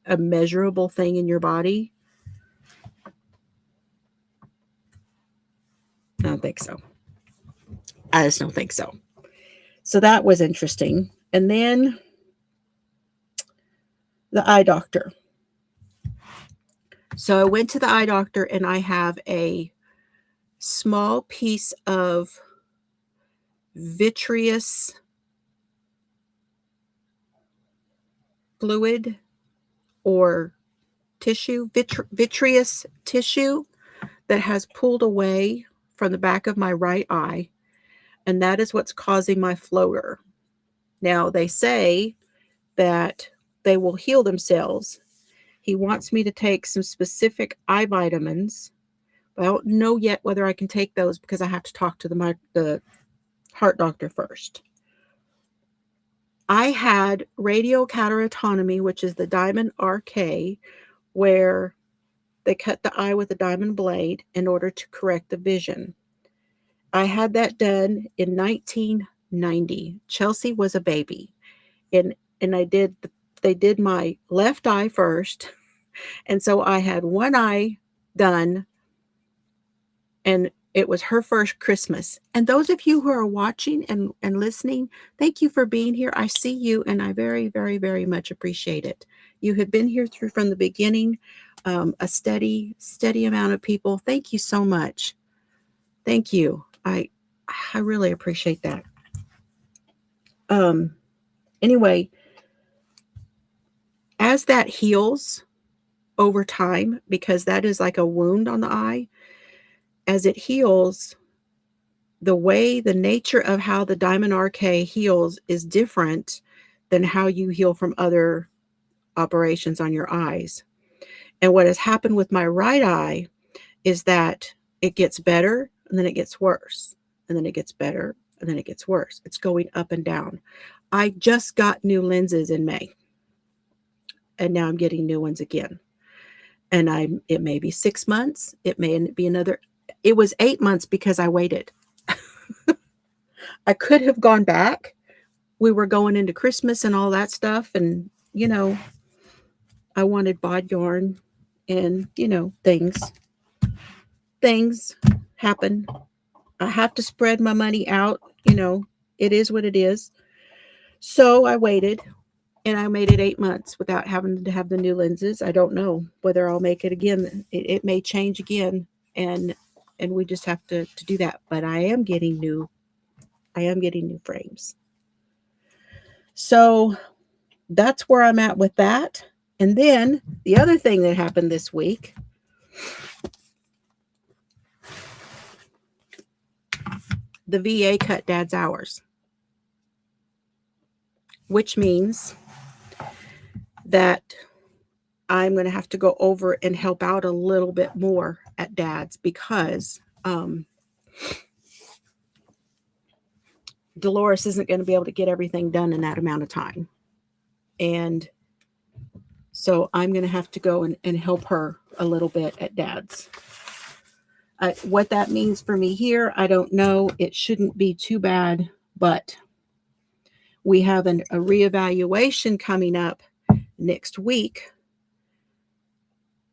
a measurable thing in your body, I don't think so. I just don't think so. So that was interesting. And then the eye doctor. So I went to the eye doctor and I have a small piece of vitreous fluid or tissue, vitreous tissue that has pulled away from the back of my right eye. And that is what's causing my floater. Now, they say that they will heal themselves. He wants me to take some specific eye vitamins. But I don't know yet whether I can take those because I have to talk to the heart doctor first. I had radiocatarotomy, which is the diamond RK, where they cut the eye with a diamond blade in order to correct the vision. I had that done in 1990. Chelsea was a baby. And they did my left eye first. And so I had one eye done, and it was her first Christmas. And those of you who are watching and listening, thank you for being here. I see you, and I very, very, very much appreciate it. You have been here from the beginning, a steady amount of people. Thank you so much. Thank you. I really appreciate that. Anyway, as that heals over time, because that is like a wound on the eye, as it heals, the nature of how the diamond RK heals is different than how you heal from other operations on your eyes. And what has happened with my right eye is that it gets better and then it gets worse. And then it gets better and then it gets worse. It's going up and down. I just got new lenses in May. And now I'm getting new ones again. And it may be 6 months. It may be another. It was 8 months because I waited. I could have gone back. We were going into Christmas and all that stuff. And, I wanted bod yarn and, things happen. I have to spread my money out. It is what it is. So I waited and I made it 8 months without having to have the new lenses. I don't know whether I'll make it again. It may change again. And we just have to do that. But I am getting new frames. So that's where I'm at with that. And then the other thing that happened this week, the VA cut Dad's hours, which means that I'm going to have to go over and help out a little bit more at Dad's because Dolores isn't going to be able to get everything done in that amount of time. And so I'm going to have to go and help her a little bit at Dad's. What that means for me here, I don't know. It shouldn't be too bad, but we have a reevaluation coming up next week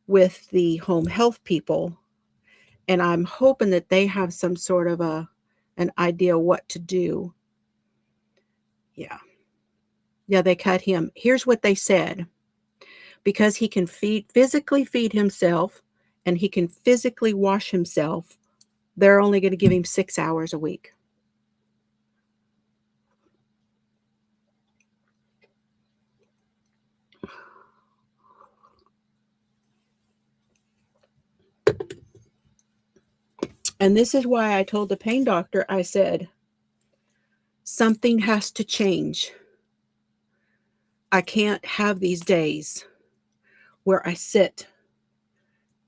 with the home health people. And I'm hoping that they have some sort of an idea what to do. Yeah, they cut him. Here's what they said. Because he can physically feed himself and he can physically wash himself, they're only going to give him 6 hours a week. And this is why I told the pain doctor, I said, something has to change. I can't have these days where I sit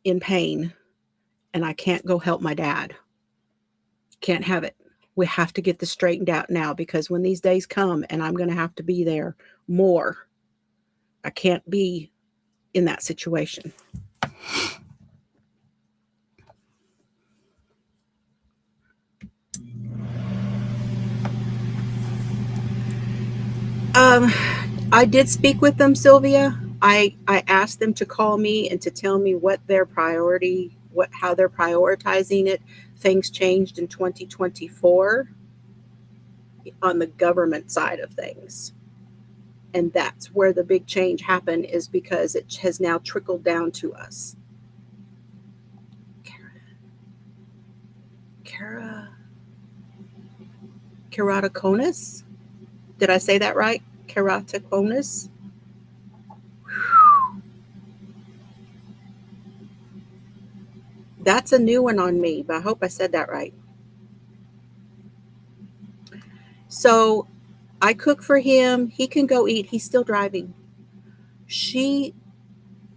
in pain and I can't go help my dad. Can't have it. We have to get this straightened out now because when these days come and I'm going to have to be there more, I can't be in that situation. I did speak with them, Sylvia. I asked them to call me and to tell me what their priority, how they're prioritizing it. Things changed in 2024 on the government side of things. And that's where the big change happened, is because it has now trickled down to us. Keratoconus? Did I say that right? Keratoconus? That's a new one on me, but I hope I said that right. So I cook for him. He can go eat. He's still driving. She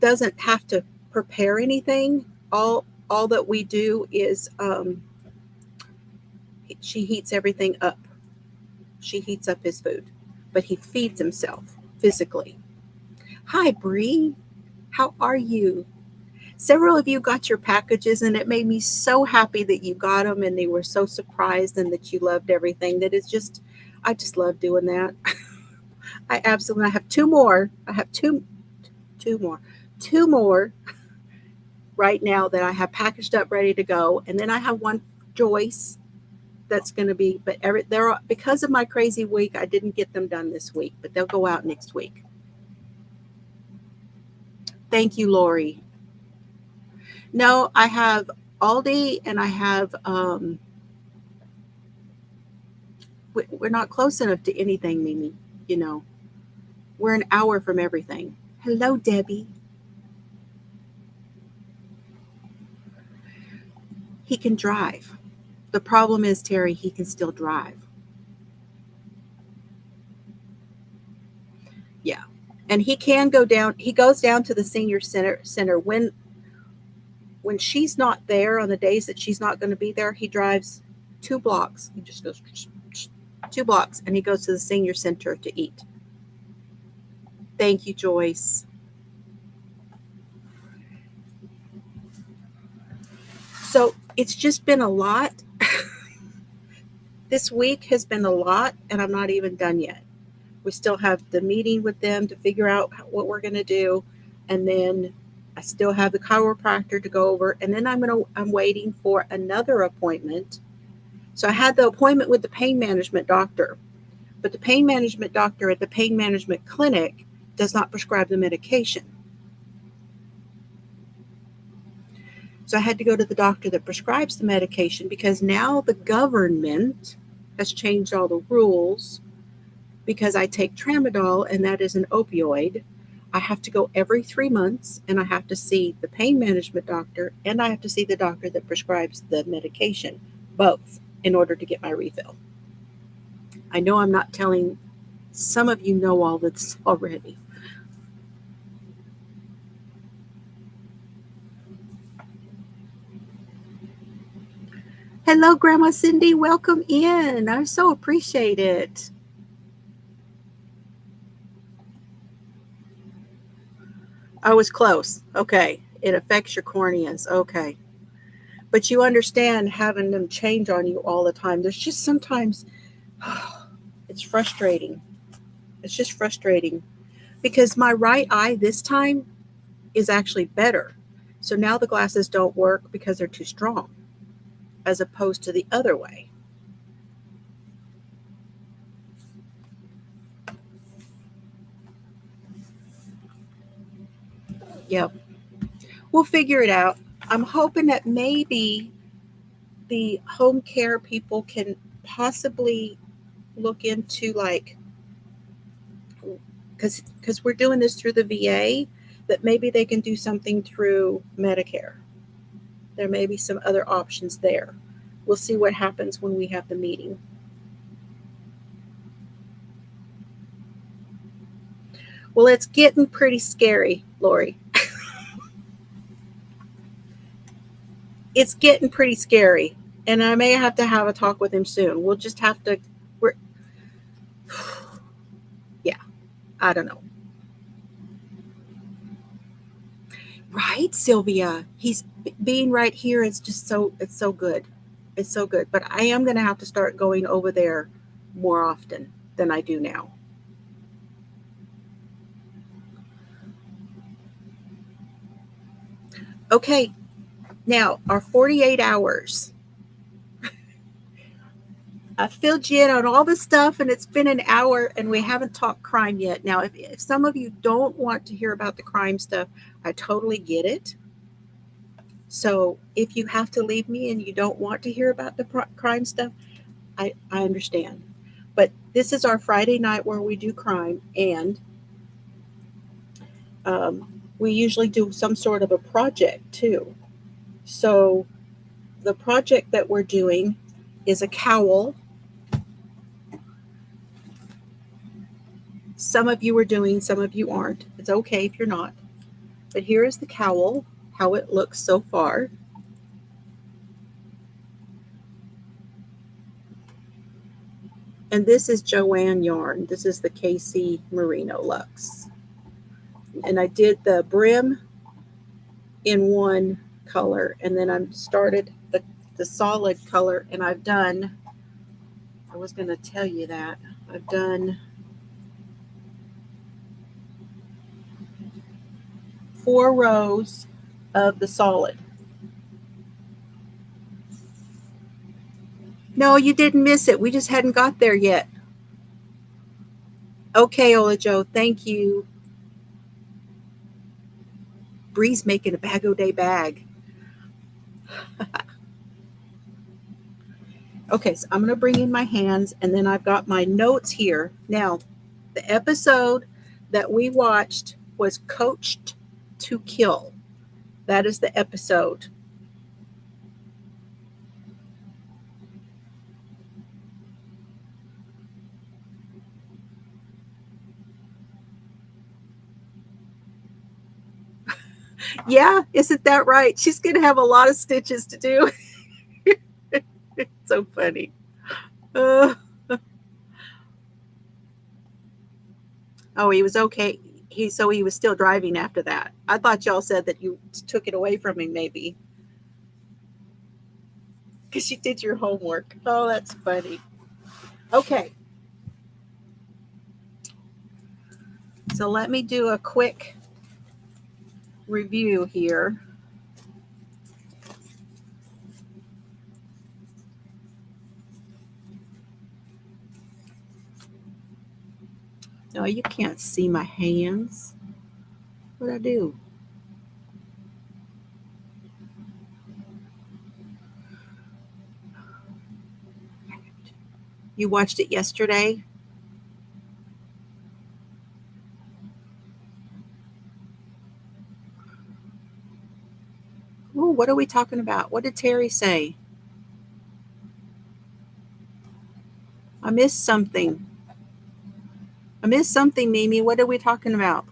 doesn't have to prepare anything. All that we do is she heats everything up. She heats up his food, but he feeds himself physically. Hi, Bree. How are you? Several of you got your packages, and it made me so happy that you got them and they were so surprised and that you loved everything. I just love doing that. I have two more. I have two more right now that I have packaged up, ready to go. And then I have one Joyce that's going to be, but they're because of my crazy week, I didn't get them done this week, but they'll go out next week. Thank you, Lori. No, I have Aldi and I have, we're not close enough to anything, Mimi, we're an hour from everything. Hello, Debbie. He can drive. The problem is, Terry, he can still drive. Yeah. And he can go down. He goes down to the senior center when she's not there, on the days that she's not going to be there. He drives 2 blocks. He just goes 2 blocks, and he goes to the senior center to eat. Thank you, Joyce. So it's just been a lot. This week has been a lot, and I'm not even done yet. We still have the meeting with them to figure out what we're going to do, and then I still have the chiropractor to go over, and then I'm waiting for another appointment. So I had the appointment with the pain management doctor, but the pain management doctor at the pain management clinic does not prescribe the medication. So I had to go to the doctor that prescribes the medication, because now the government has changed all the rules. Because I take tramadol, and that is an opioid, I have to go every 3 months, and I have to see the pain management doctor, and I have to see the doctor that prescribes the medication, both, in order to get my refill. I know I'm not telling, some of you know all this already. Hello, Grandma Cindy. Welcome in. I so appreciate it. I was close. Okay. It affects your corneas. Okay. But you understand having them change on you all the time. There's just sometimes, it's frustrating. It's just frustrating. Because my right eye this time is actually better. So now the glasses don't work because they're too strong, as opposed to the other way. Yep. We'll figure it out. I'm hoping that maybe the home care people can possibly look into, like, because we're doing this through the VA, that maybe they can do something through Medicare. There may be some other options there. We'll see what happens when we have the meeting. Well, it's getting pretty scary, Lori. It's getting pretty scary, and I may have to have a talk with him soon. We'll just have to. Yeah, I don't know. Right, Sylvia? He's being right here. It's just it's so good. It's so good. But I am going to have to start going over there more often than I do now. Okay, now our 48 hours. I filled you in on all this stuff, and it's been an hour, and we haven't talked crime yet. Now, if some of you don't want to hear about the crime stuff, I totally get it. So if you have to leave me and you don't want to hear about the crime stuff, I understand. But this is our Friday night where we do crime, and we usually do some sort of a project too. So the project that we're doing is a cowl. Some of you are doing, some of you aren't. It's okay if you're not. But here is the cowl, how it looks so far. And this is Joanne yarn. This is the KC Merino Luxe. And I did the brim in one color, and then I started the solid color, and I've done, I was going to tell you that, I've done 4 rows of the solid. No, you didn't miss it. We just hadn't got there yet. Okay, Ola Joe, thank you. Bree's making a bag-o-day bag. Okay, so I'm going to bring in my hands, and then I've got my notes here. Now, the episode that we watched was Coached to Kill. That is the episode. Yeah, isn't that right? She's going to have a lot of stitches to do. So funny. Uh, oh, he was okay. So he was still driving after that. I thought y'all said that you took it away from him, maybe. Because you did your homework. Oh, that's funny. Okay. So let me do a quick review here. No, you can't see my hands. What'd I do? You watched it yesterday? Ooh, what are we talking about? What did Terry say? I missed something. Mimi. What are we talking about?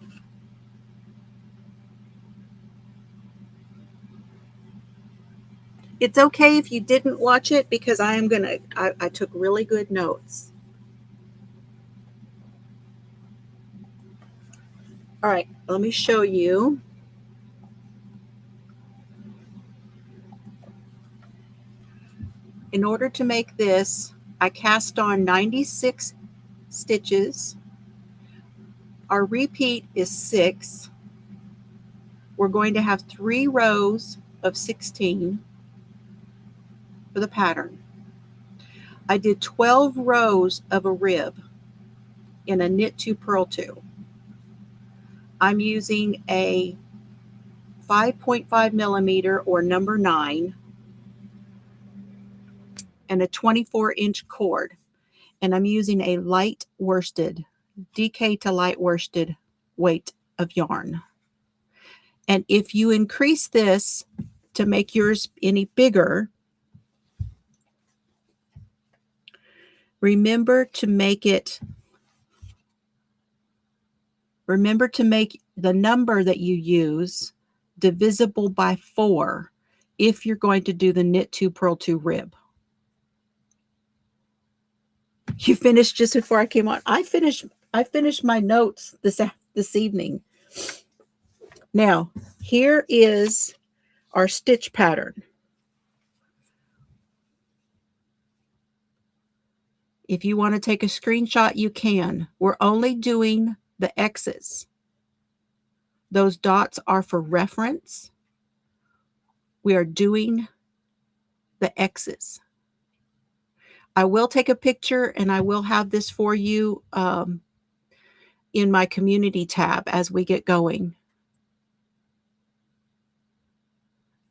It's okay if you didn't watch it because I took really good notes. All right, let me show you. In order to make this, I cast on 96 stitches. Our repeat is 6. We're going to have 3 rows of 16 for the pattern. I did 12 rows of a rib in a knit 2 purl 2. I'm using a 5.5 millimeter or number 9 and a 24-inch cord, and I'm using a light worsted, DK to light worsted weight of yarn. And if you increase this to make yours any bigger, remember to make the number that you use divisible by 4 if you're going to do the knit 2 purl 2 rib. You finished just before I came on. I finished my notes this evening. Now, here is our stitch pattern. If you want to take a screenshot, you can. We're only doing the X's. Those dots are for reference. We are doing the X's. I will take a picture and I will have this for you in my community tab as we get going.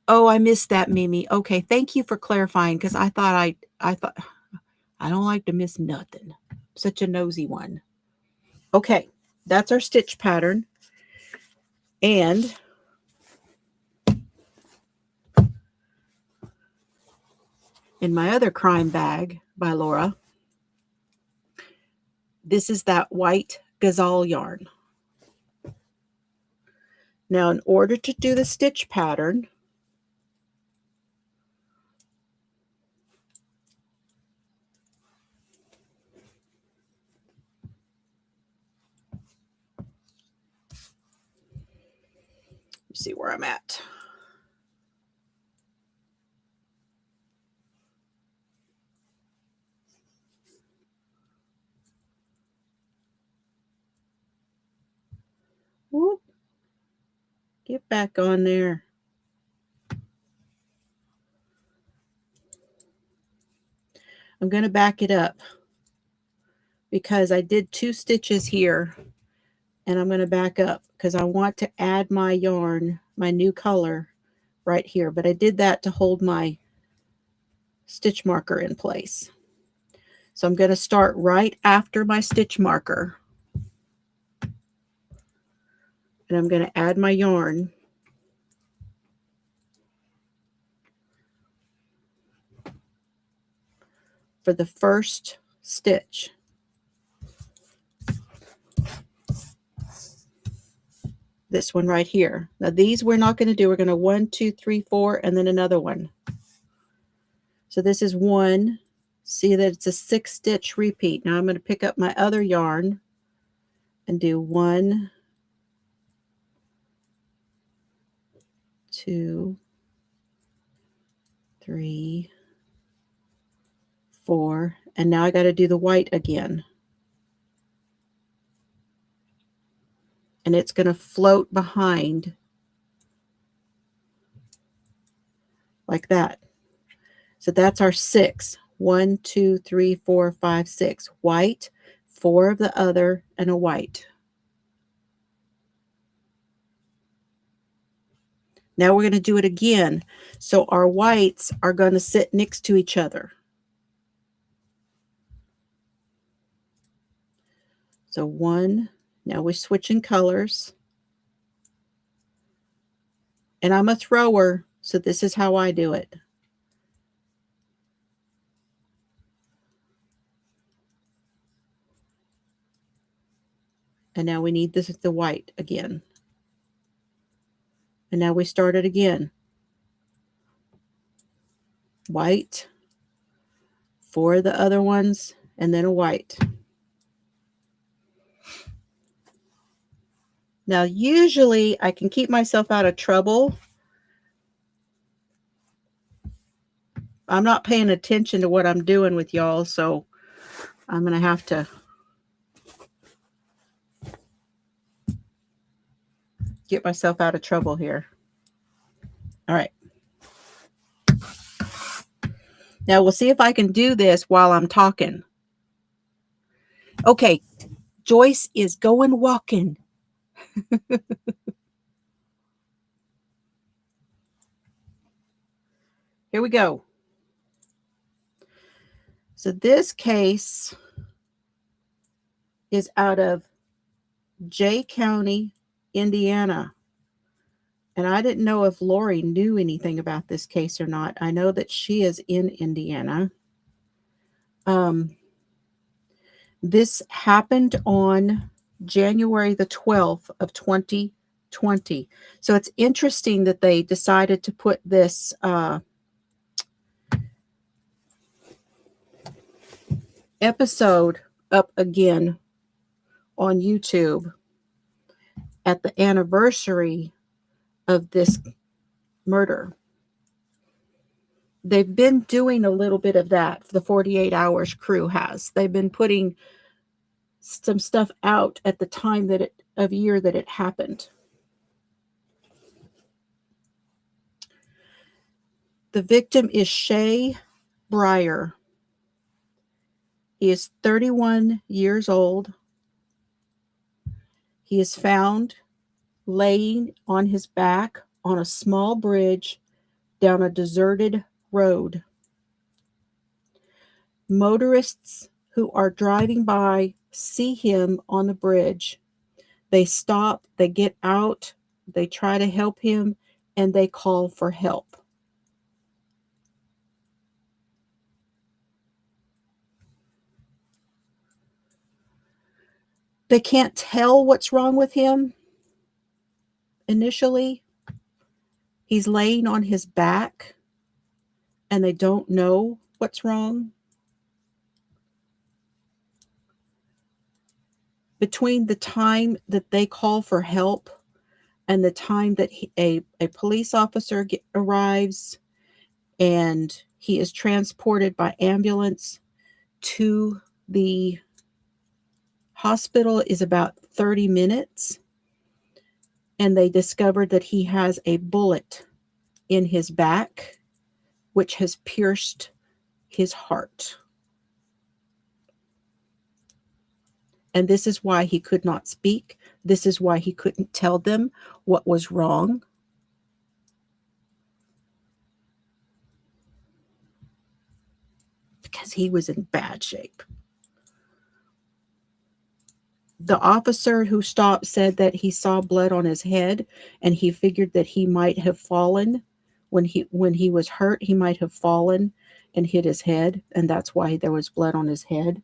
Oh, I missed that, Mimi. Okay, thank you for clarifying because I thought I don't like to miss nothing. Such a nosy one. Okay, that's our stitch pattern. And in my other crime bag by Laura, this is that white gazelle yarn. Now, in order to do the stitch pattern, you see where I'm at. Whoop. Get back on there. I'm going to back it up because I did 2 stitches here, and I'm going to back up because I want to add my yarn, my new color right here, but I did that to hold my stitch marker in place. So I'm going to start right after my stitch marker, and I'm going to add my yarn for the first stitch. This one right here. Now these we're not going to do. We're going to 1, 2, 3, 4, and then another one. So this is 1. See that it's a 6-stitch repeat. Now I'm going to pick up my other yarn and do 1, 2, 3, 4, and now I got to do the white again. And it's going to float behind like that. So that's our 6. 1, 2, 3, 4, 5, 6. White, 4 of the other, and a white. Now we're going to do it again. So our whites are going to sit next to each other. So 1, now we're switching colors. And I'm a thrower, so this is how I do it. And now we need this the white again. And now we start it again. White, 4 of the other ones, and then a white. Now, usually I can keep myself out of trouble. I'm not paying attention to what I'm doing with y'all, so I'm going to have to get myself out of trouble here. All right. Now we'll see if I can do this while I'm talking. Okay, Joyce is going walking. Here we go. So this case is out of Jay County, Indiana. And I didn't know if Lori knew anything about this case or not. I know that she is in Indiana. This happened on January the 12th of 2020. So it's interesting that they decided to put this episode up again on YouTube at the anniversary of this murder. They've been doing a little bit of that. The 48 Hours crew has. They've been putting some stuff out at the time that of year that it happened. The victim is Shay Breyer. He is 31 years old. He is found laying on his back on a small bridge down a deserted road. Motorists who are driving by see him on the bridge. They stop, they get out, they try to help him, and they call for help. They can't tell what's wrong with him initially. He's laying on his back, and they don't know what's wrong. Between the time that they call for help and the time that a police officer arrives and he is transported by ambulance to the hospital is about 30 minutes. And they discovered that he has a bullet in his back, which has pierced his heart. And this is why he could not speak. This is why he couldn't tell them what was wrong. Because he was in bad shape. The officer who stopped said that he saw blood on his head, and he figured that he might have fallen when he was hurt. He might have fallen and hit his head, and that's why there was blood on his head.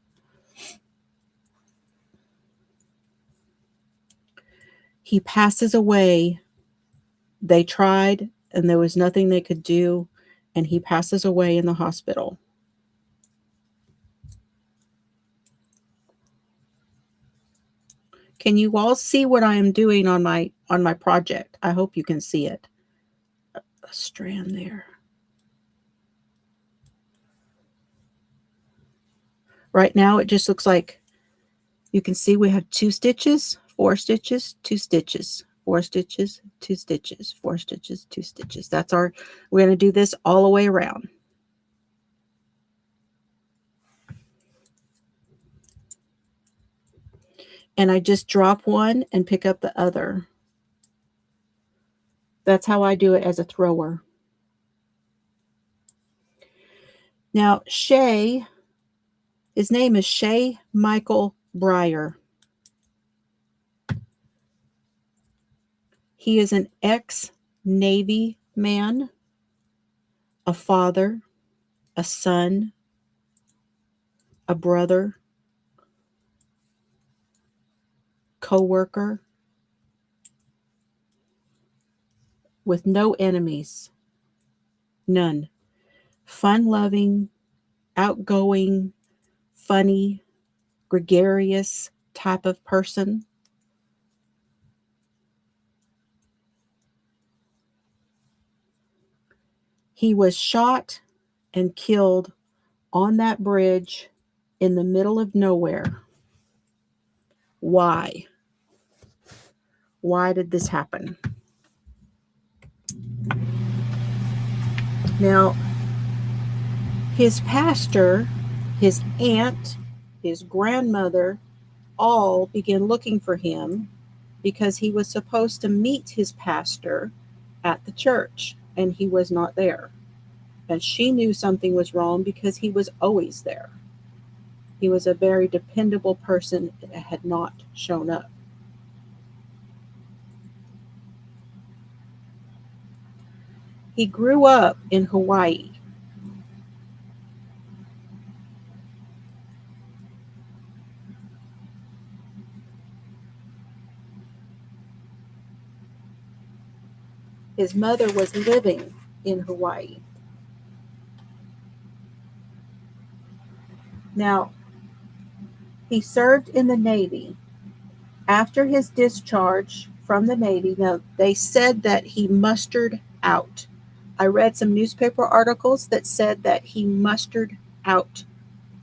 He passes away. They tried, and there was nothing they could do, and he passes away in the hospital. Can you all see what I am doing on my project? I hope you can see it. A strand there. Right now it just looks like you can see we have 2 stitches, 4 stitches, 2 stitches, 4 stitches, 2 stitches, 4 stitches, 2 stitches. That's our, we're going to do this all the way around. And I just drop one and pick up the other. That's how I do it as a thrower. Now, Shay, his name is Shay Michael Breyer. He is an ex-Navy man, a father, a son, a brother, co-worker, with no enemies, none. Fun-loving, outgoing, funny, gregarious type of person. He was shot and killed on that bridge in the middle of nowhere. Why? Why did this happen? Now, his pastor, his aunt, his grandmother, all began looking for him because he was supposed to meet his pastor at the church, and he was not there. And she knew something was wrong because he was always there. He was a very dependable person that had not shown up. He grew up in Hawaii. His mother was living in Hawaii. Now, he served in the Navy. After his discharge from the Navy, now they said that he mustered out. I read some newspaper articles that said that he mustered out,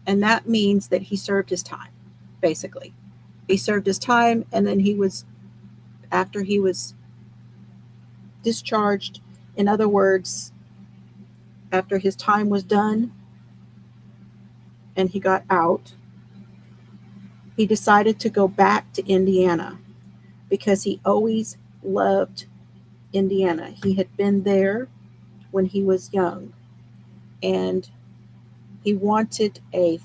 and that means that he served his time, basically. He served his time, and then after he was discharged, in other words, after his time was done and he got out, he decided to go back to Indiana because he always loved Indiana. He had been there when he was young, and he wanted a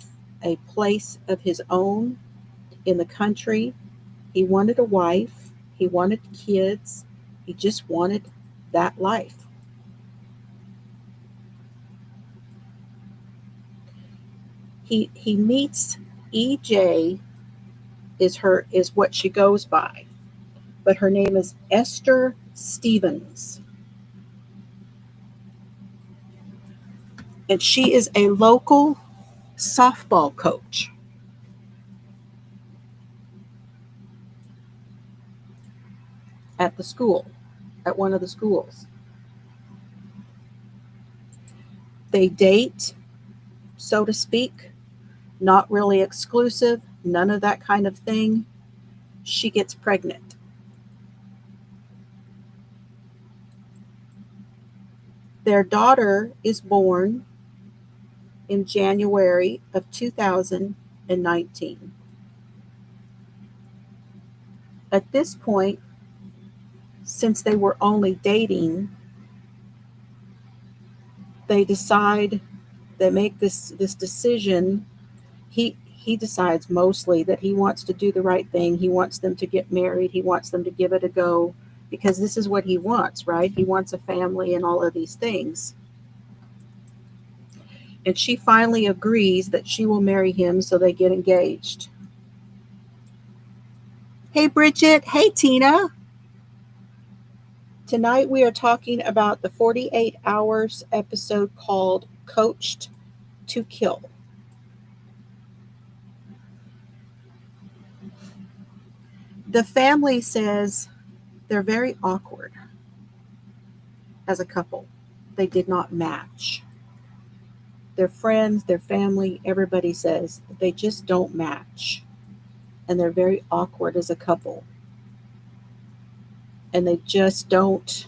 place of his own in the country. He wanted a wife. He wanted kids. He just wanted that life. He meets EJ is what she goes by, but her name is Esther Stevens. And she is a local softball coach. At the school, at one of the schools. They date, so to speak, not really exclusive, none of that kind of thing. She gets pregnant. Their daughter is born in January of 2019. At this point, since they were only dating, they make this decision. He decides mostly that he wants to do the right thing. He wants them to get married. He wants them to give it a go because this is what he wants, right? He wants a family and all of these things. And she finally agrees that she will marry him, so they get engaged. Hey, Bridget. Hey, Tina. Tonight we are talking about the 48 Hours episode called Coached to Kill. The family says they're very awkward as a couple. They did not match. Their friends, their family, everybody says they just don't match. And they're very awkward as a couple. And they just don't,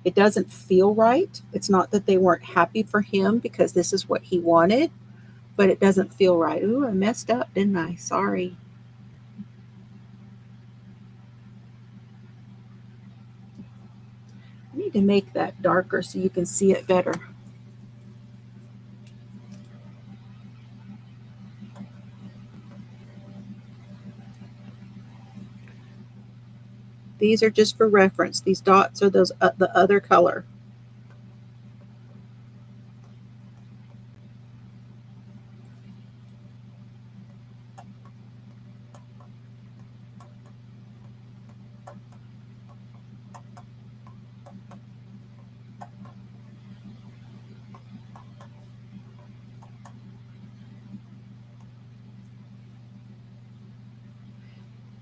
it doesn't feel right. It's not that they weren't happy for him because this is what he wanted, but it doesn't feel right. Ooh, I messed up, didn't I? Sorry. I need to make that darker so you can see it better. These are just for reference. These dots are those the other color.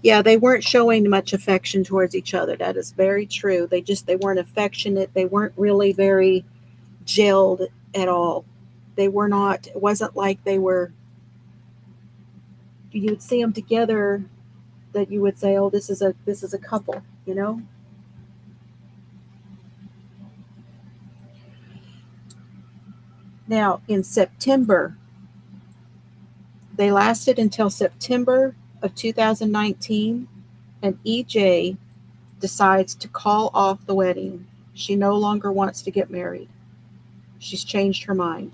Yeah, they weren't showing much affection towards each other. That is very true. They weren't affectionate. They weren't really very gelled at all. They were not, it wasn't like they were, you would see them together that you would say, oh, this is a couple, you know? Now, in September, they lasted until September of 2019, and EJ decides to call off the wedding. She no longer wants to get married. She's changed her mind.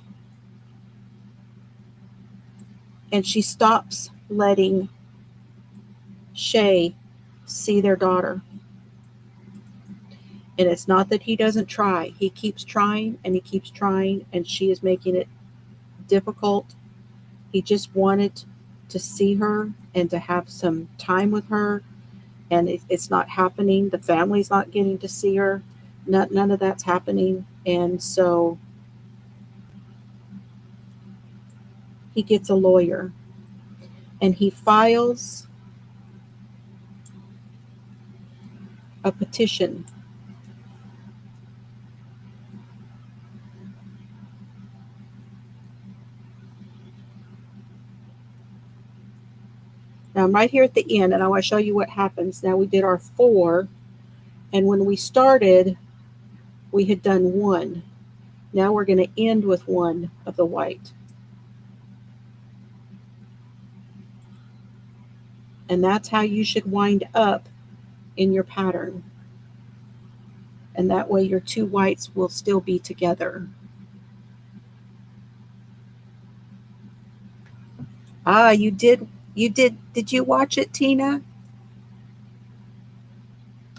And she stops letting Shay see their daughter. And it's not that he doesn't try. He keeps trying and he keeps trying, and she is making it difficult. He just wanted to see her and to have some time with her, and it's not happening. The family's not getting to see her. None of that's happening. And so he gets a lawyer and he files a petition Now I'm right here at the end, and I want to show you what happens. Now we did our 4, and when we started, we had done 1. Now we're going to end with 1 of the white. And that's how you should wind up in your pattern. And that way your 2 whites will still be together. Ah, you did. Did you watch it, Tina?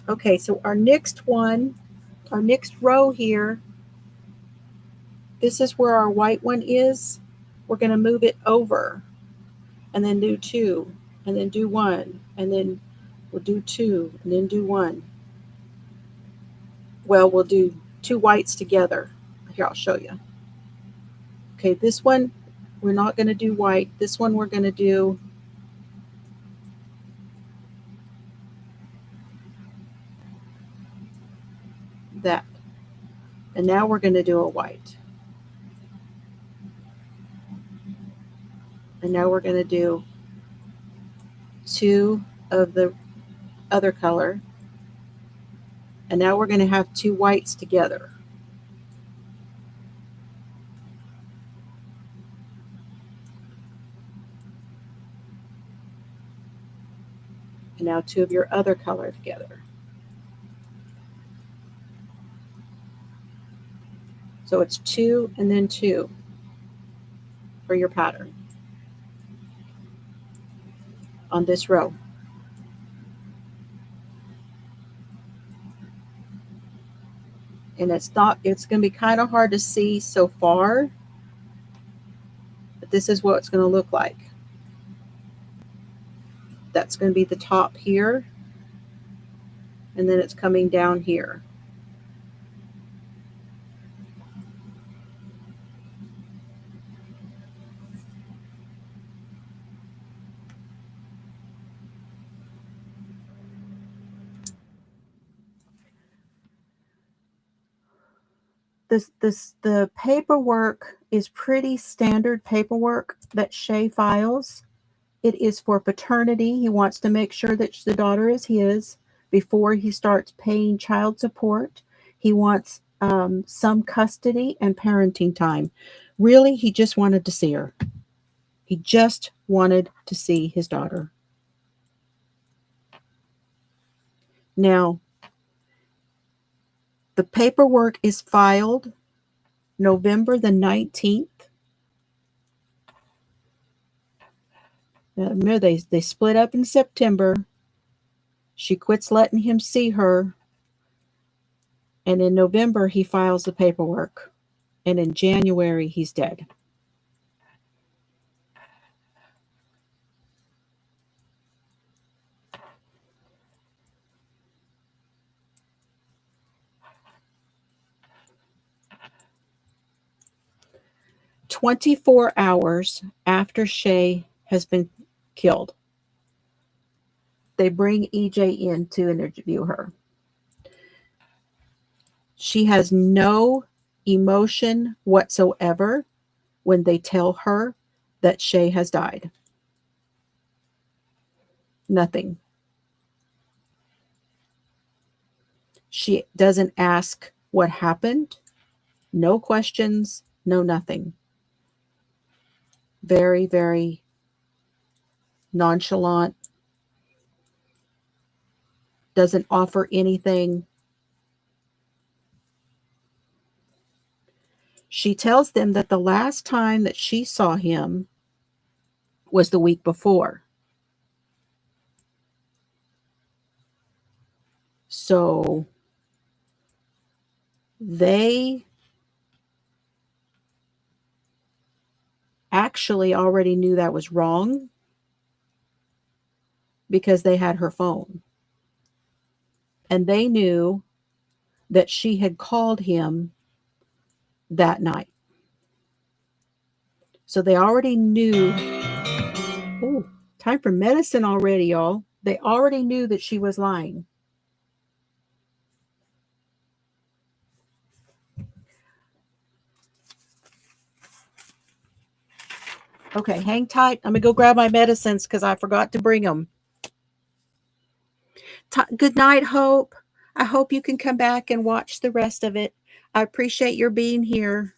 Okay, so our next row here, this is where our white one is. We're going to move it over and then do 2 and then do 1 and then we'll do 2 and then do 1. Well, we'll do 2 whites together. Here, I'll show you. Okay, this one, we're not going to do white. This one we're going to do that. And now we're going to do a white. And now we're going to do 2 of the other color. And now we're going to have 2 whites together. And now 2 of your other color together. So it's 2 and then 2 for your pattern on this row. And it's going to be kind of hard to see so far, but this is what it's going to look like. That's going to be the top here. and then it's coming down here. The paperwork is pretty standard paperwork that Shay files. It is for paternity. He wants to make sure that the daughter is his before he starts paying child support. He wants some custody and parenting time. Really, he just wanted to see her. He just wanted to see his daughter. Now, the paperwork is filed November the 19th. Remember, they split up in September. She quits letting him see her. And in November, he files the paperwork. And in January, he's dead. "24 hours after Shay has been killed, they bring EJ in to interview her. She has no emotion whatsoever when they tell her that Shay has died. Nothing. She doesn't ask what happened. No questions, no nothing. Very, very nonchalant. Doesn't offer anything. She tells them that the last time that she saw him was the week before. So they actually already knew that was wrong because they had her phone. And they knew that she had called him that night. So they already knew. Oh, time for medicine already, y'all. They already knew that she was lying. Okay, hang tight. I'm going to go grab my medicines because I forgot to bring them. Good night, Hope. I hope you can come back and watch the rest of it. I appreciate your being here.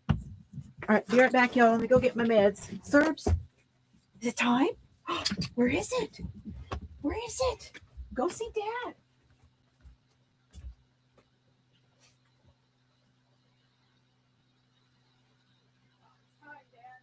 All right, be right back, y'all. Let me go get my meds. Serbs, is it time? Where is it? Where is it? Go see Dad. Hi, Dad.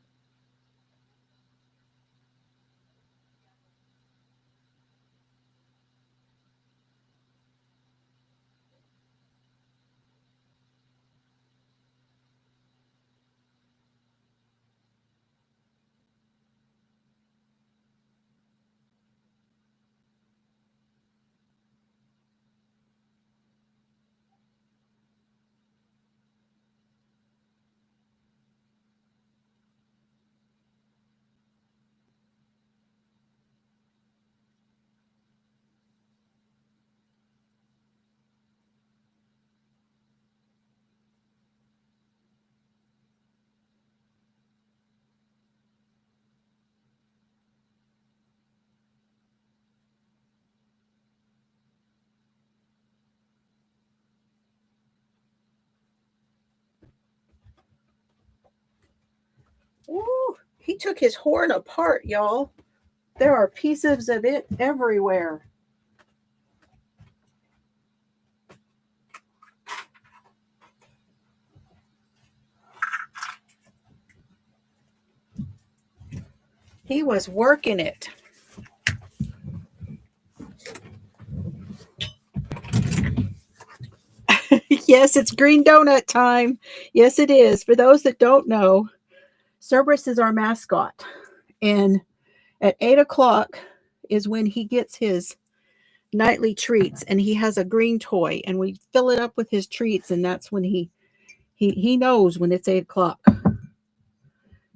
Ooh, he took his horn apart, y'all. There are pieces of it everywhere. He was working it. Yes, it's green donut time. Yes, it is. For those that don't know, Cerberus is our mascot. And at 8 o'clock is when he gets his nightly treats, and he has a green toy, and we fill it up with his treats, and that's when he knows when it's 8 o'clock.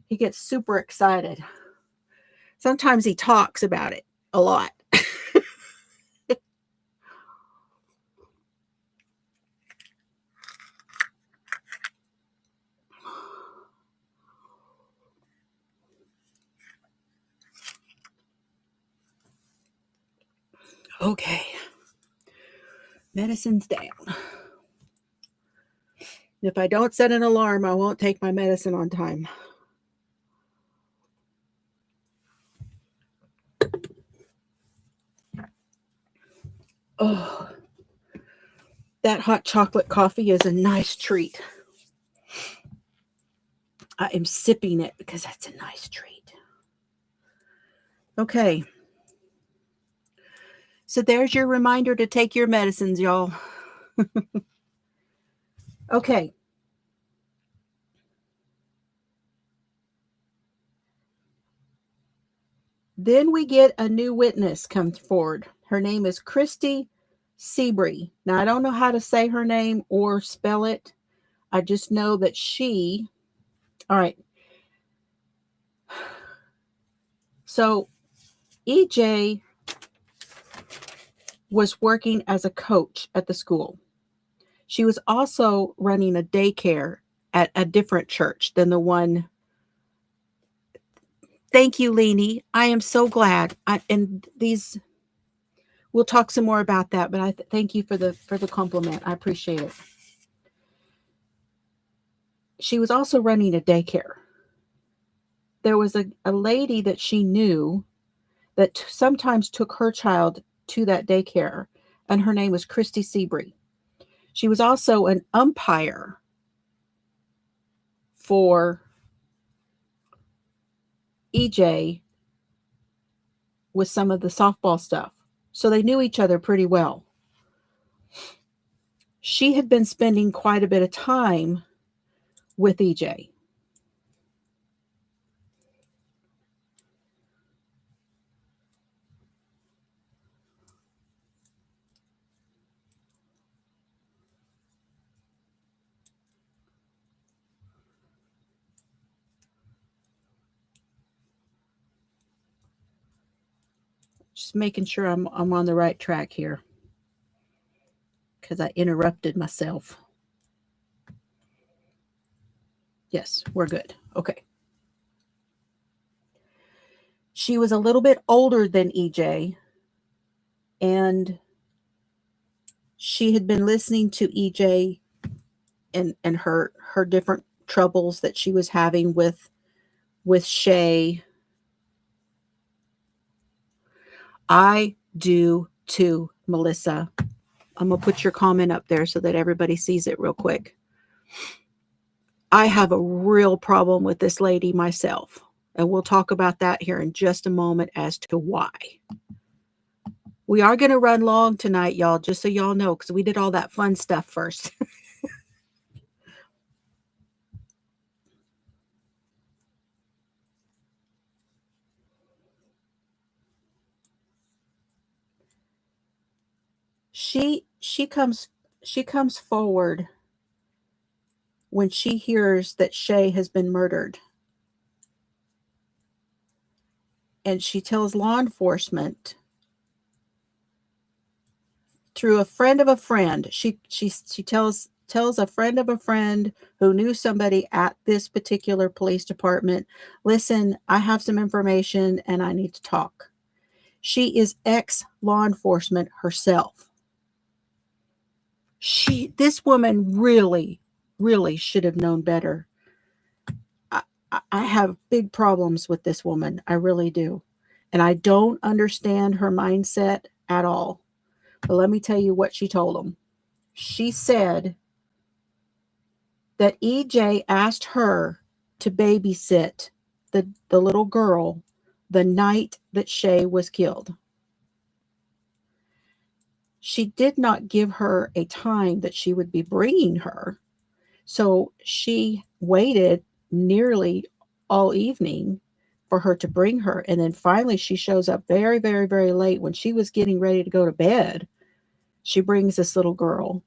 He gets super excited. Sometimes he talks about it a lot. Okay. Medicine's down. If I don't set an alarm, I won't take my medicine on time. Oh, that hot chocolate coffee is a nice treat. I am sipping it because that's a nice treat. Okay. So there's your reminder to take your medicines, y'all. Okay. Then we get a new witness come forward. Her name is Christy Seabury. Now, I don't know how to say her name or spell it. I just know that all right. So EJ was working as a coach at the school. She was also running a daycare at a different church than the one. Thank you, Leanie. I am so glad. We'll talk some more about that, but I thank you for the compliment. I appreciate it. She was also running a daycare. There was a lady that she knew that sometimes took her child to that daycare, and her name was Christy Seabury. She was also an umpire for EJ with some of the softball stuff. So they knew each other pretty well. She had been spending quite a bit of time with EJ. Just making sure I'm on the right track here, because I interrupted myself. Yes, we're good. Okay. She was a little bit older than EJ, and she had been listening to EJ and her different troubles that she was having with Shay. I do too, Melissa. I'm going to put your comment up there so that everybody sees it real quick. I have a real problem with this lady myself, and we'll talk about that here in just a moment as to why. We are going to run long tonight, y'all, just so y'all know, because we did all that fun stuff first. She comes forward when she hears that Shay has been murdered. And she tells law enforcement through a friend of a friend. She tells a friend of a friend who knew somebody at this particular police department, listen, I have some information and I need to talk. She is ex-law enforcement herself. This woman really, really should have known better. I have big problems with this woman. I really do. And I don't understand her mindset at all. But let me tell you what she told him. She said that EJ asked her to babysit the little girl the night that Shay was killed. She did not give her a time that she would be bringing her. So she waited nearly all evening for her to bring her. And then finally she shows up very, very, very late when she was getting ready to go to bed. She brings this little girl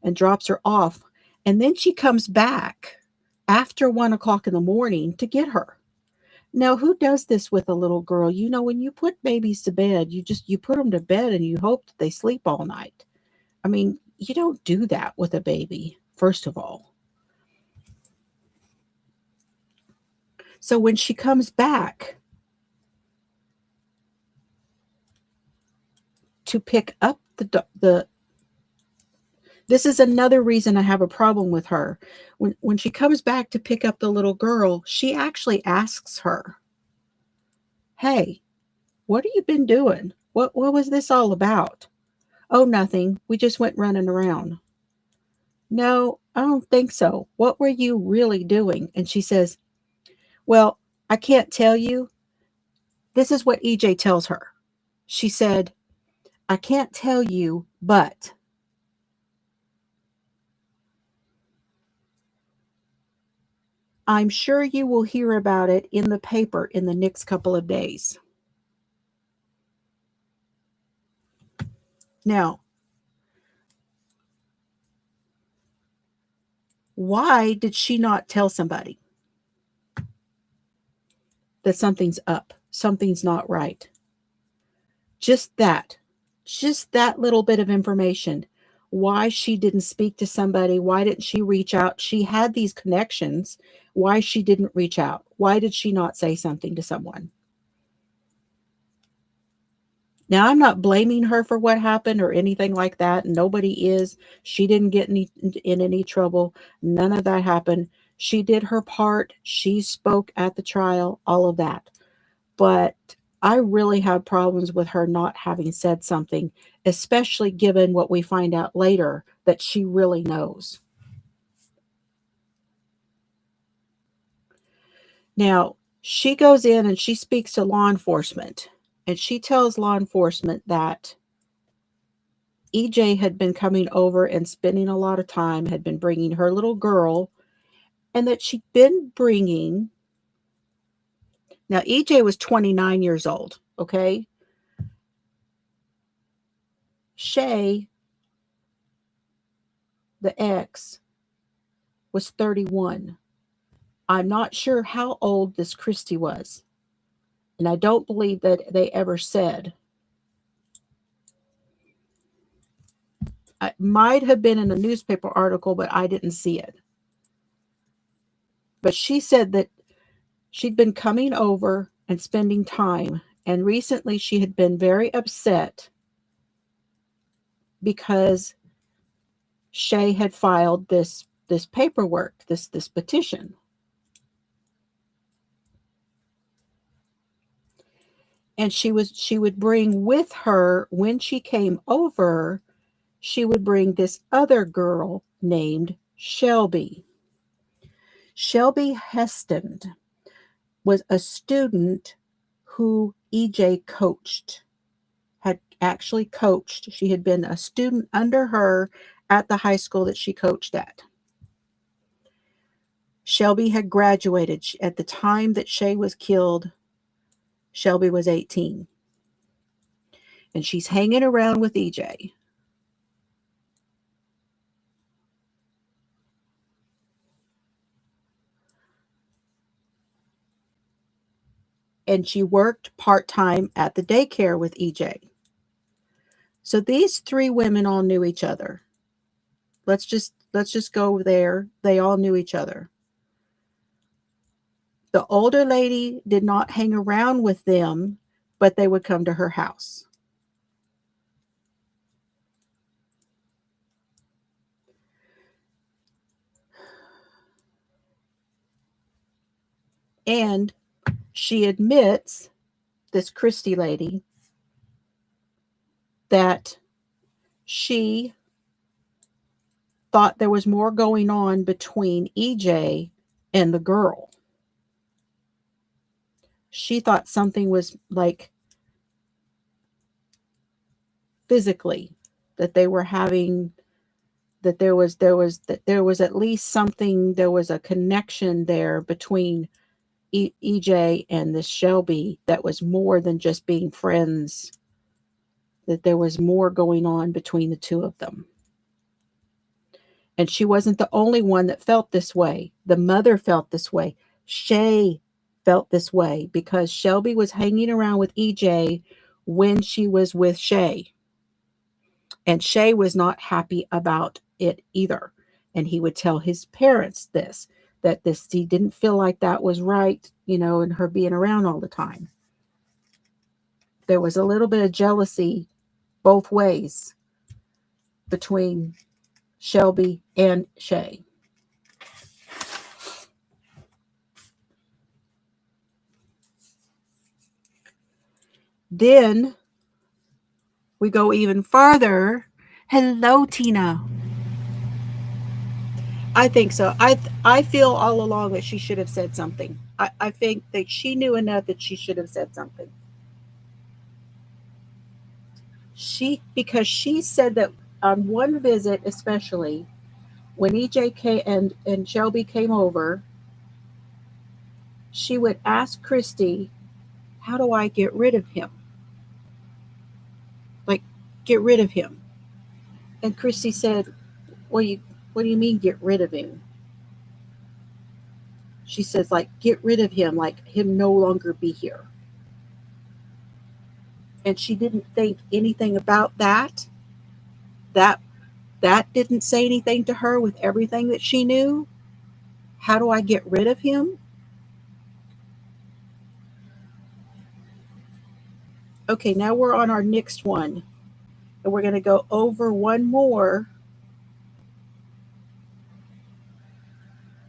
and drops her off. And then she comes back after 1 o'clock in the morning to get her. Now, who does this with a little girl? You know, when you put babies to bed, you put them to bed and you hope that they sleep all night. I mean, you don't do that with a baby, first of all. So when she comes back to pick up the this is another reason I have a problem with her. When she comes back to pick up the little girl, she actually asks her, "Hey, what have you been doing? What was this all about?" "Oh, nothing. We just went running around." "No, I don't think so. What were you really doing?" And she says, "Well, I can't tell you." This is what EJ tells her. She said, "I can't tell you, but I'm sure you will hear about it in the paper in the next couple of days." Now, why did she not tell somebody that something's up, something's not right? Just that, just that little bit of information. Why she didn't speak to somebody, why didn't she reach out? She had these connections. Why she didn't reach out? Why did she not say something to someone? Now, I'm not blaming her for what happened or anything like that. Nobody is. She didn't get in any trouble. None of that happened. She did her part. She spoke at the trial, all of that. But I really have problems with her not having said something, especially given what we find out later that she really knows. Now, she goes in and she speaks to law enforcement, and she tells law enforcement that EJ had been coming over and spending a lot of time, had been bringing her little girl, and that she'd been bringing. Now, EJ was 29 years old, okay? Shay, the ex, was 31. I'm not sure how old this Christy was, and I don't believe that they ever said. It might have been in a newspaper article, but I didn't see it. But she said that she'd been coming over and spending time, and recently she had been very upset because Shay had filed this paperwork, this petition. And she would bring with her, when she came over, she would bring this other girl named Shelby. Shelby Heston was a student who EJ coached, had actually coached. She had been a student under her at the high school that she coached at. Shelby had graduated. At the time that Shay was killed, Shelby was 18. And she's hanging around with EJ. And she worked part-time at the daycare with EJ. So these three women all knew each other. Let's just go there. They all knew each other. The older lady did not hang around with them, but they would come to her house. And she admits, this Christie lady, that she thought there was more going on between EJ and the girl. She thought something was like physically, that they were having, that there was at least something, there was a connection there between EJ and this Shelby that was more than just being friends, that there was more going on between the two of them. And she wasn't the only one that felt this way. The mother felt this way. Shay felt this way because Shelby was hanging around with EJ when she was with Shay. And Shay was not happy about it either. And he would tell his parents this, that this, he didn't feel like that was right, and her being around all the time. There was a little bit of jealousy both ways between Shelby and Shay. Then we go even farther. Hello, Tina. I think so. I feel all along that she should have said something. I think that she knew enough that she should have said something. Because she said that on one visit, especially when EJ and Shelby came over, she would ask Christy, "How do I get rid of him? Like, get rid of him?" And Christy said, what do you mean get rid of him? She says, like, get rid of him, like him no longer be here. And she didn't think anything about that. That didn't say anything to her with everything that she knew. How do I get rid of him? Okay, now we're on our next one. And we're going to go over one more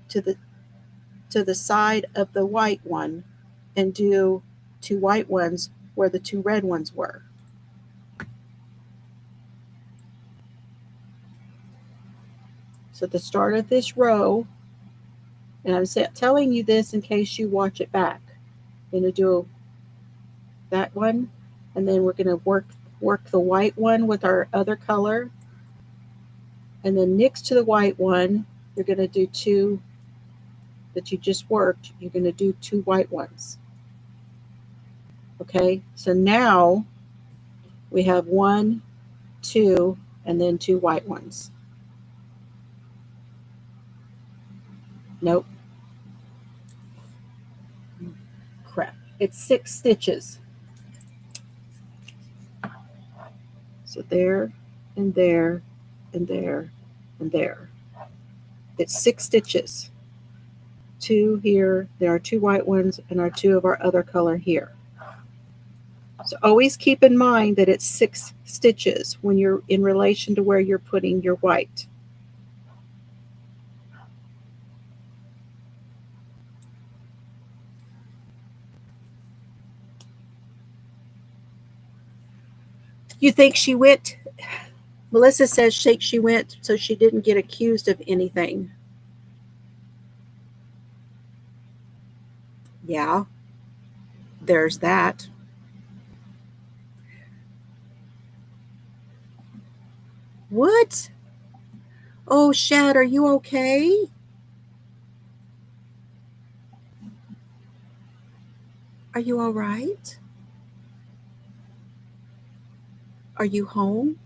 to the side of the white one and do two white ones where the two red ones were. So at the start of this row, and I'm telling you this in case you watch it back, I'm going to do that one, and then we're going to work the white one with our other color, and then next to the white one, you're going to do two that you just worked. You're going to do two white ones. Okay, so now we have 1, 2, and then two white ones. Nope. Crap. It's 6 stitches. So there, and there, and there, and there. It's 6 stitches. 2 here. There are 2 white ones, and our 2 of our other color here. So always keep in mind that it's 6 stitches when you're in relation to where you're putting your white. You think she went? Melissa says she went so she didn't get accused of anything. Yeah, there's that. What? Oh, Shad, are you okay? Are you all right? Are you home?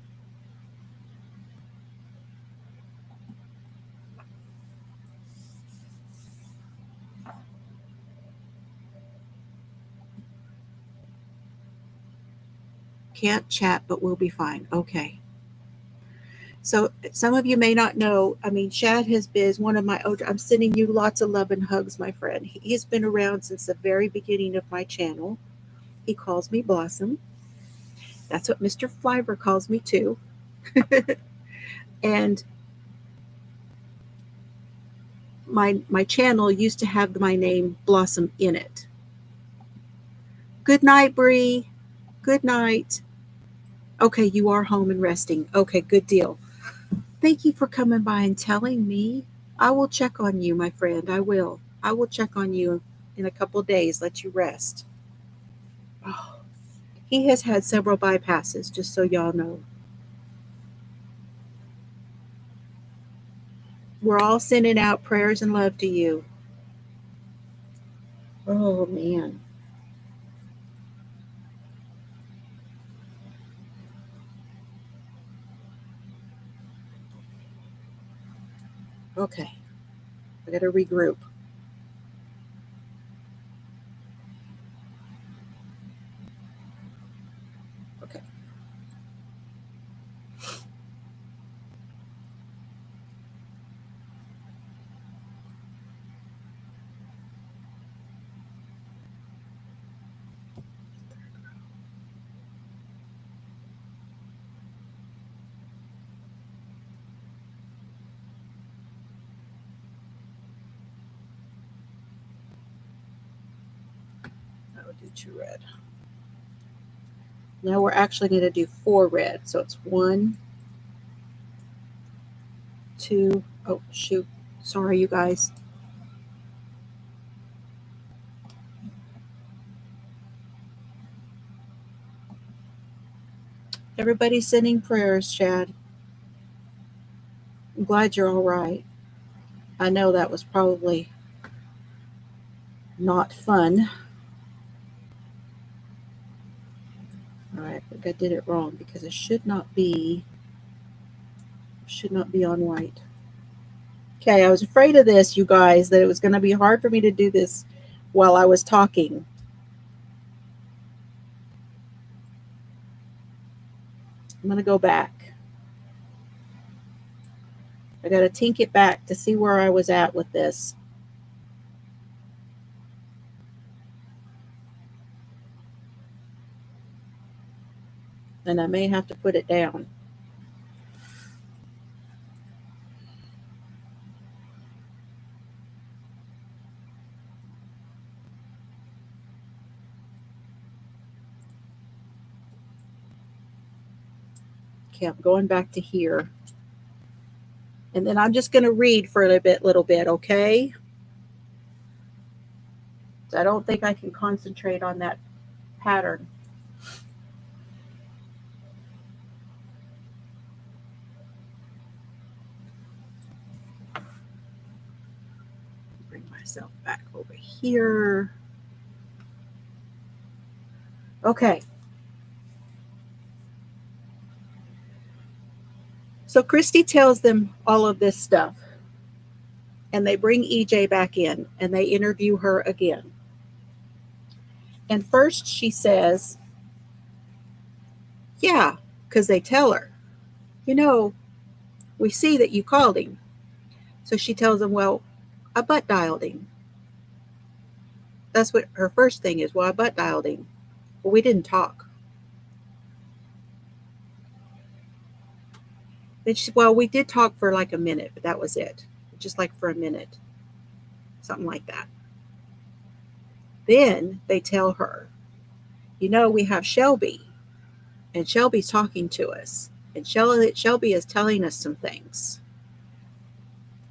Can't chat, but we'll be fine. Okay. So some of you may not know, Shad is one of my older, I'm sending you lots of love and hugs, my friend. He's been around since the very beginning of my channel. He calls me Blossom. That's what Mr. Flyber calls me too. And my channel used to have my name Blossom in it. Good night, Bree. Good night. Okay, you are home and resting. Okay, good deal. Thank you for coming by and telling me. I will check on you, my friend. I will. I will check on you in a couple days, let you rest. Oh, he has had several bypasses, just so y'all know. We're all sending out prayers and love to you. Oh, man. Okay. I got to regroup. Okay. I would do 2 red. Now we're actually going to do 4 red. So it's 1, 2. Oh, shoot. Sorry, you guys. Everybody's sending prayers, Chad. I'm glad you're all right. I know that was probably not fun. All right, I think I did it wrong because it should not be on white. Okay, I was afraid of this, you guys, that it was going to be hard for me to do this while I was talking. I'm going to go back. I got to tink it back to see where I was at with this. And I may have to put it down. Okay, I'm going back to here. And then I'm just going to read for a little bit, okay? I don't think I can concentrate on that pattern. Bring myself back over here. Okay. So Christy tells them all of this stuff. And they bring EJ back in and they interview her again. And first she says, yeah, because they tell her, you know, we see that you called him. So she tells them, well, I butt dialed him. That's what her first thing is. Well, I butt dialed him. But we didn't talk. Then she said, well, we did talk for like a minute, but that was it. Just like for a minute. Something like that. Then they tell her, you know, we have Shelby. And Shelby's talking to us. And Shelby is telling us some things.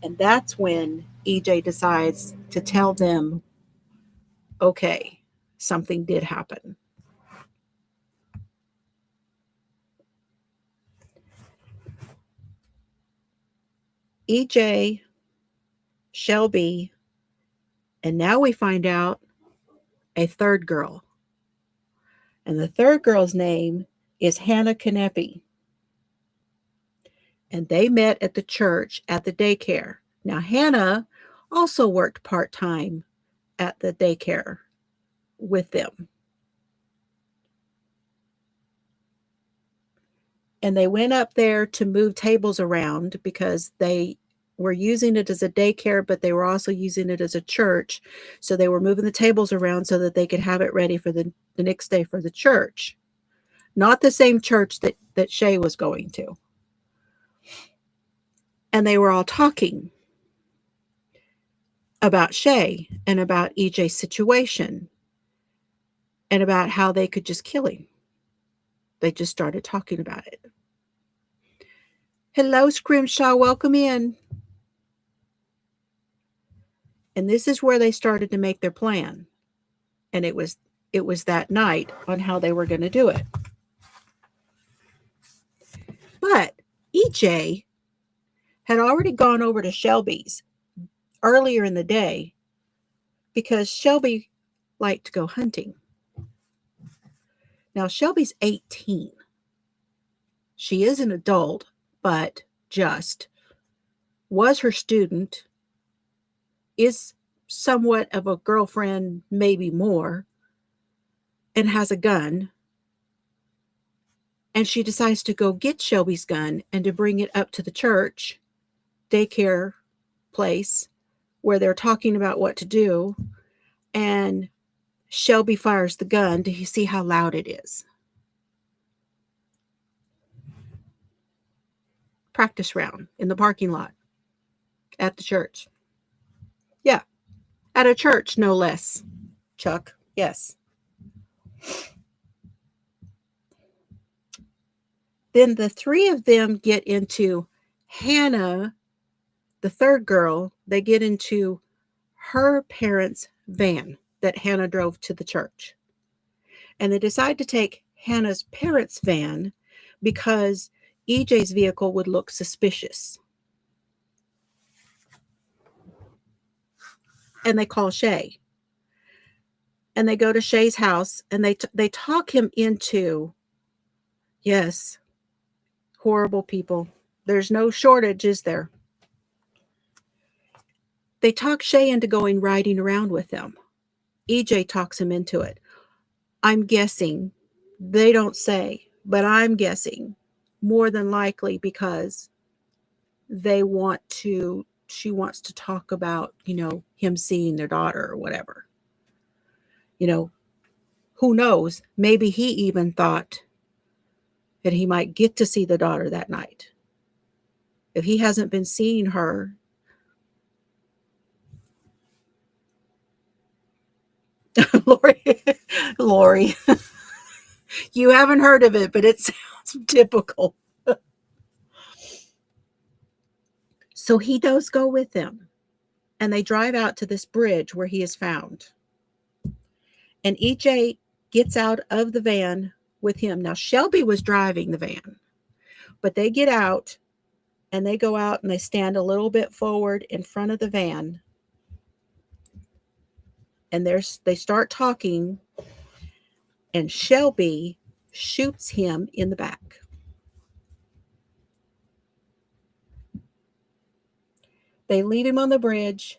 And that's when EJ decides to tell them, okay, something did happen. EJ, Shelby, and now we find out a third girl. And the third girl's name is Hannah Canepi. And they met at the church at the daycare. Now, Hannah also worked part-time at the daycare with them. And they went up there to move tables around because they were using it as a daycare, but they were also using it as a church. So they were moving the tables around so that they could have it ready for the next day for the church. Not the same church that Shay was going to. And they were all talking about Shay and about EJ's situation and about how they could just kill him. They just started talking about it. Hello, Scrimshaw. Welcome in. And this is where they started to make their plan. And it was that night on how they were going to do it. But EJ had already gone over to Shelby's earlier in the day because Shelby like to go hunting. Now, Shelby's 18. She is an adult, but just was her student, is somewhat of a girlfriend, maybe more, and has a gun. And she decides to go get Shelby's gun and to bring it up to the church daycare place where they're talking about what to do. And Shelby fires the gun to see how loud it is. Practice round in the parking lot at the church. Yeah, at a church, no less, Chuck. Yes. Then the three of them get into Hannah, the third girl, they get into her parents' van that Hannah drove to the church. And they decide to take Hannah's parents' van because EJ's vehicle would look suspicious. And they call Shay. And they go to Shay's house and they talk him into, yes, horrible people. There's no shortage, is there? They talk Shay into going riding around with them. EJ talks him into it. I'm guessing, they don't say, but I'm guessing more than likely because she wants to talk about, him seeing their daughter or whatever. Who knows? Maybe he even thought that he might get to see the daughter that night. If he hasn't been seeing her, Lori, you haven't heard of it, but it sounds typical. So he does go with them, and they drive out to this bridge where he is found. And EJ gets out of the van with him. Now, Shelby was driving the van, but they get out, and they go out, and they stand a little bit forward in front of the van. And they start talking, and Shelby shoots him in the back. They leave him on the bridge,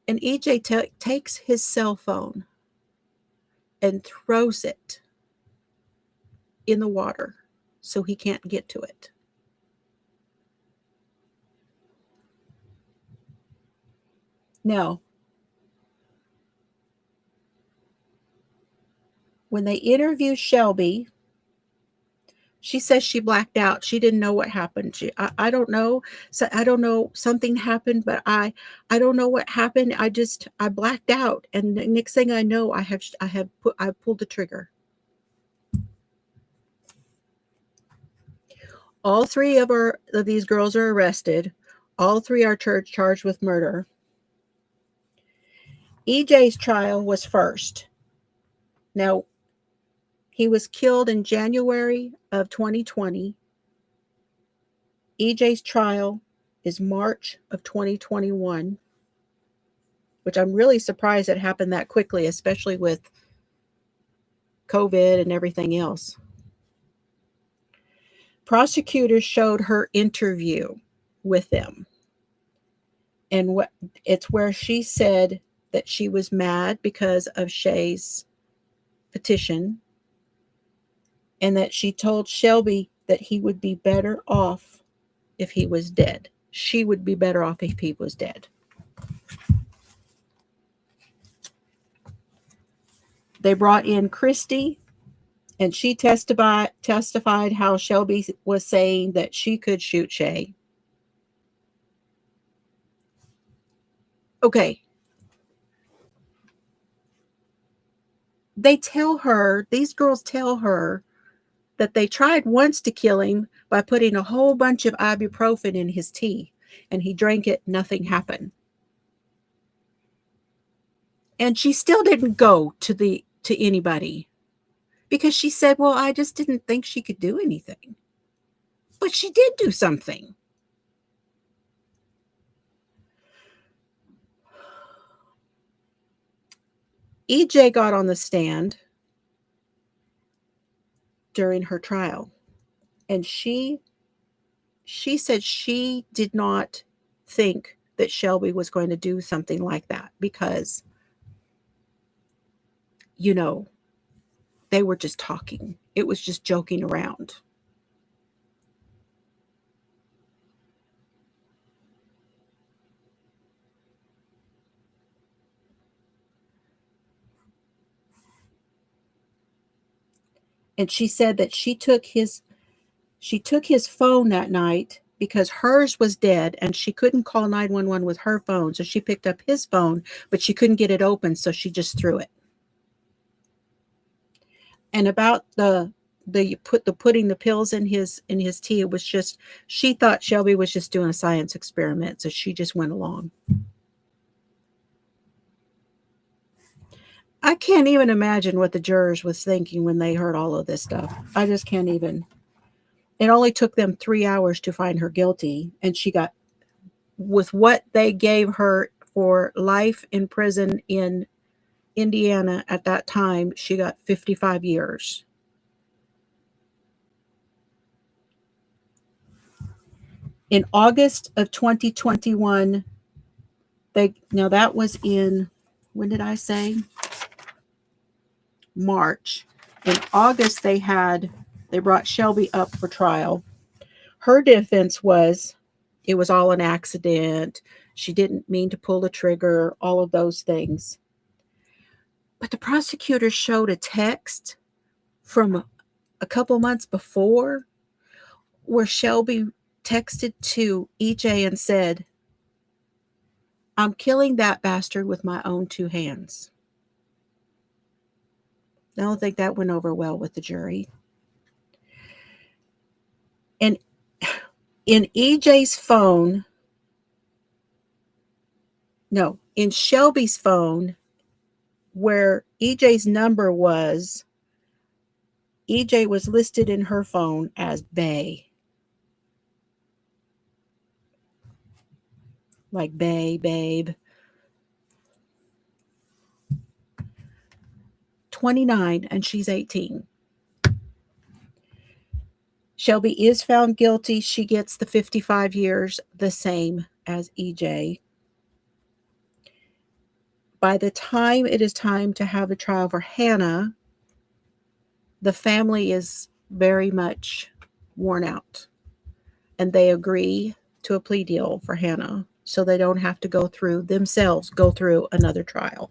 and EJ takes his cell phone and throws it in the water so he can't get to it. Now, when they interview Shelby, she says she blacked out. She didn't know what happened. I don't know. So I don't know. Something happened, but I don't know what happened. I blacked out, and the next thing I know, I pulled the trigger. All three of these girls are arrested. All three are charged with murder. EJ's trial was first. Now, he was killed in January of 2020. EJ's trial is March of 2021, which I'm really surprised it happened that quickly, especially with COVID and everything else. Prosecutors showed her interview with them. And it's where she said that she was mad because of Shay's petition, and that she told Shelby that he would be better off if he was dead. She would be better off if he was dead. They brought in Christy, and she testified how Shelby was saying that she could shoot Shay. Okay. These girls tell her that they tried once to kill him by putting a whole bunch of ibuprofen in his tea, and he drank it, nothing happened. And she still didn't go to anybody because she said, well, I just didn't think she could do anything. But she did do something. EJ got on the stand during her trial, and she said she did not think that Shelby was going to do something like that because, you know, they were just talking. It was just joking around. And she said that she took his phone that night because hers was dead and she couldn't call 911 with her phone. So she picked up his phone, but she couldn't get it open, so she just threw it. And about the putting the pills in his tea, it was just, she thought Shelby was just doing a science experiment, so she just went along. I can't even imagine what the jurors was thinking when they heard all of this stuff. I just can't even. It only took them 3 hours to find her guilty, and she got, with what they gave her for life in prison in Indiana at that time, she got 55 years. In August of 2021, now that was in, when did I say? March. In August, they brought Shelby up for trial. Her defense was it was all an accident. She didn't mean to pull the trigger, all of those things. But the prosecutor showed a text from a couple months before where Shelby texted to EJ and said, "I'm killing that bastard with my own 2 hands." I don't think that went over well with the jury. And in EJ's phone, no, in Shelby's phone, where EJ's number was, EJ was listed in her phone as Bay. Like Bay, babe. 29, and she's 18. Shelby is found guilty. She gets the 55 years, the same as EJ. By the time it is time to have a trial for Hannah, the family is very much worn out, and they agree to a plea deal for Hannah so they don't have to go through another trial.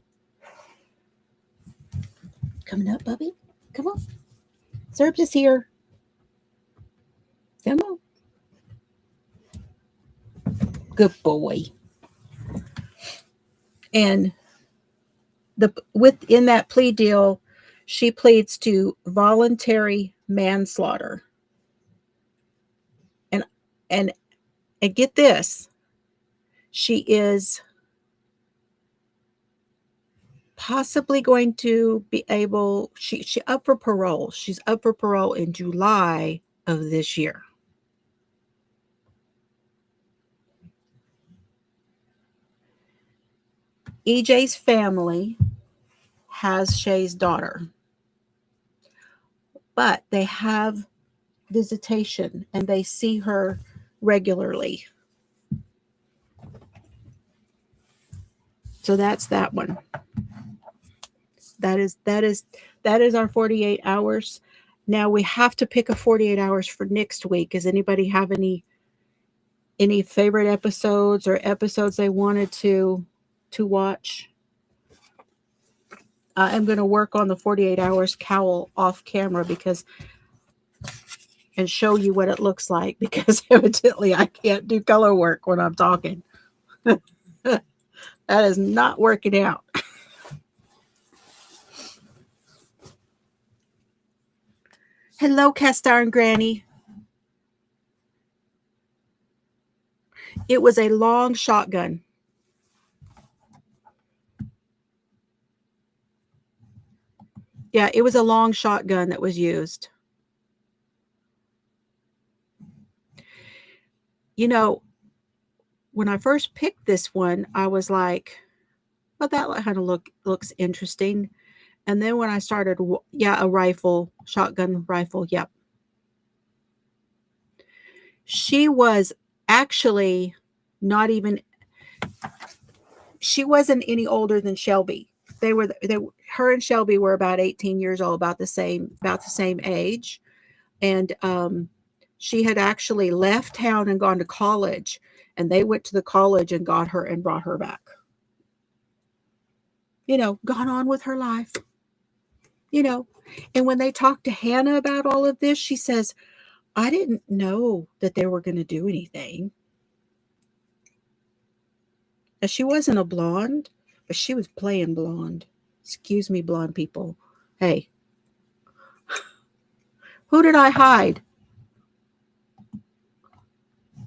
Coming up, Bubby? Come on. Serbs is here. Come on. Good boy. And within that plea deal, she pleads to voluntary manslaughter. And get this, she is possibly going to be able, she up for parole. She's up for parole in July of this year. EJ's family has Shay's daughter, but they have visitation and they see her regularly. So that's that one. That is our 48 hours. Now we have to pick a 48 hours for next week. Does anybody have any favorite episodes or episodes they wanted to watch? I'm going to work on the 48 hours cowl off camera and show you what it looks like, because evidently I can't do color work when I'm talking. That is not working out. Hello, cast iron granny. It was a long shotgun. Yeah, it was a long shotgun that was used. You know, when I first picked this one, I was like, thought that kind of looks interesting. And then when I started, yeah, a rifle, shotgun rifle, yep. She was actually not even, she wasn't any older than Shelby. Her and Shelby were about 18 years old, about the same age. And she had actually left town and gone to college, and they went to the college and got her and brought her back. You know, gone on with her life. You know, and when they talked to Hannah about all of this, she says, I didn't know that they were going to do anything. And she wasn't a blonde, but she was playing blonde. Excuse me, blonde people. Hey, who did I hide?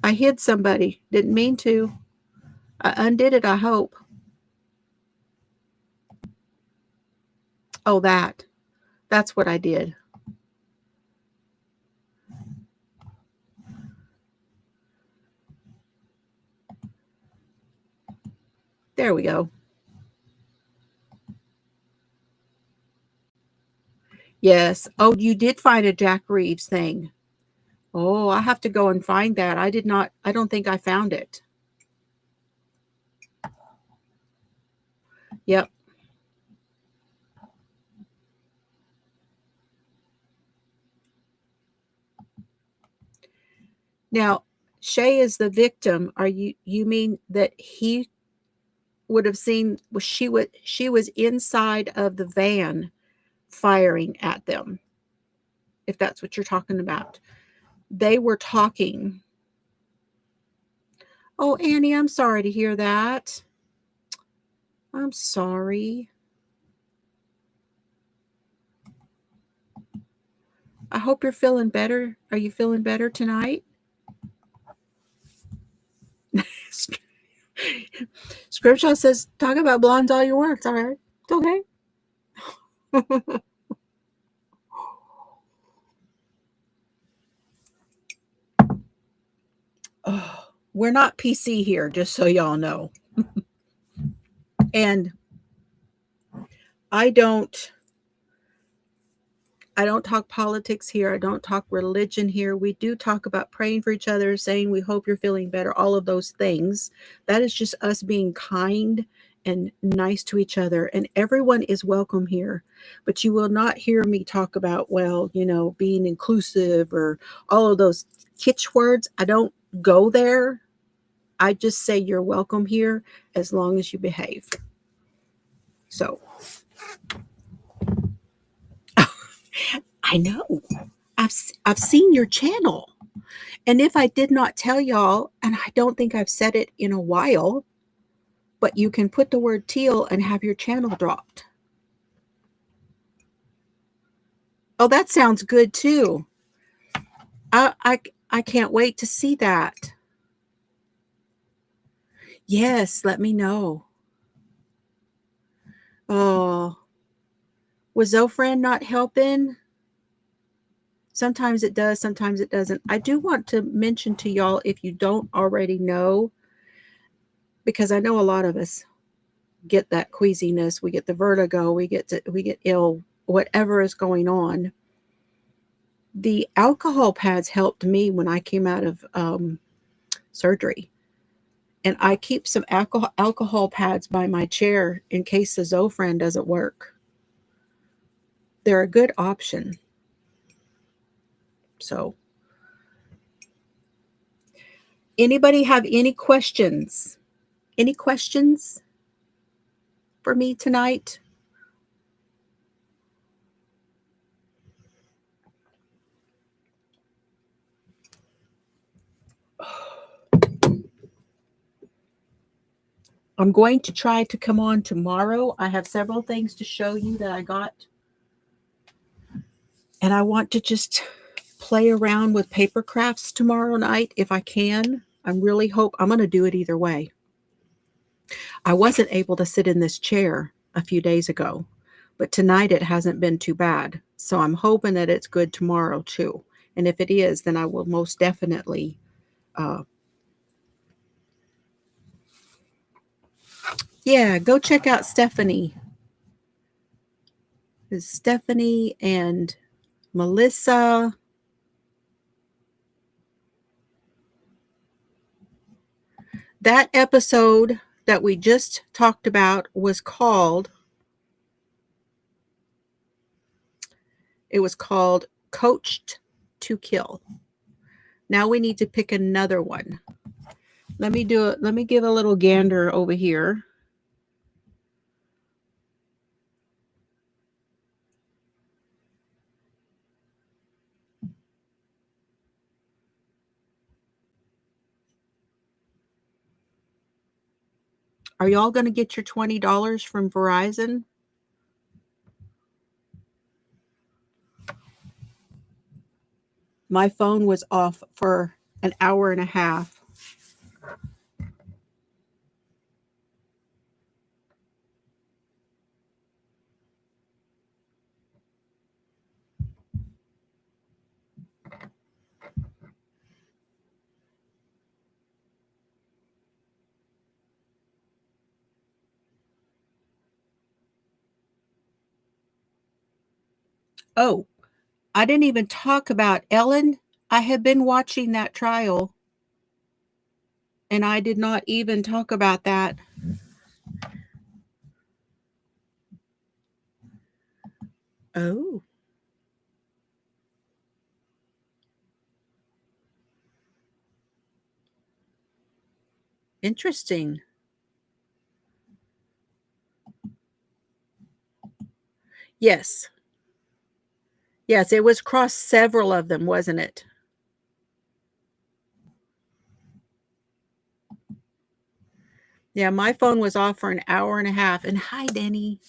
I hid somebody. Didn't mean to. I undid it, I hope. Oh, that's what I did. There we go. Yes. Oh, you did find a Jack Reeves thing. Oh, I have to go and find that. I don't think I found it. Yep. Now, Shay is the victim. You mean that he would have seen, she was inside of the van firing at them, if that's what you're talking about. They were talking. Oh, Annie, I'm sorry to hear that. I'm sorry. I hope you're feeling better. Are you feeling better tonight? Scripture says, talk about blondes all you want. It's all right. It's okay. Oh, we're not PC here, just so y'all know. And I don't talk politics here. I don't talk religion here. We do talk about praying for each other, saying we hope you're feeling better, all of those things. That is just us being kind and nice to each other. And everyone is welcome here. But you will not hear me talk about, well, you know, being inclusive or all of those kitsch words. I don't go there. I just say you're welcome here as long as you behave. So I know. I've seen your channel. And if I did not tell y'all, and I don't think I've said it in a while, but you can put the word teal and have your channel dropped. Oh, that sounds good too. I can't wait to see that. Yes, let me know. Oh, was Zofran not helping? Sometimes it does, sometimes it doesn't. I do want to mention to y'all, if you don't already know, because I know a lot of us get that queasiness, we get the vertigo, we get ill, whatever is going on. The alcohol pads helped me when I came out of surgery. And I keep some alcohol pads by my chair in case the Zofran doesn't work. They're a good option. So, anybody have any questions? Any questions for me tonight? I'm going to try to come on tomorrow. I have several things to show you that I got. And I want to just play around with paper crafts tomorrow night if I can. I really hope I'm going to do it either way. I wasn't able to sit in this chair a few days ago, but tonight it hasn't been too bad. So I'm hoping that it's good tomorrow too. And if it is, then I will most definitely Yeah, go check out Stephanie. There's Stephanie and Melissa. That episode that we just talked about was called Coached to Kill. Now we need to pick another one. Let me give a little gander over here. Are y'all going to get your $20 from Verizon? My phone was off for an hour and a half. Oh, I didn't even talk about Ellen. I have been watching that trial, and I did not even talk about that. Oh. Interesting. Yes. Yes, it was across several of them, wasn't it? Yeah, my phone was off for an hour and a half. And hi, Denny.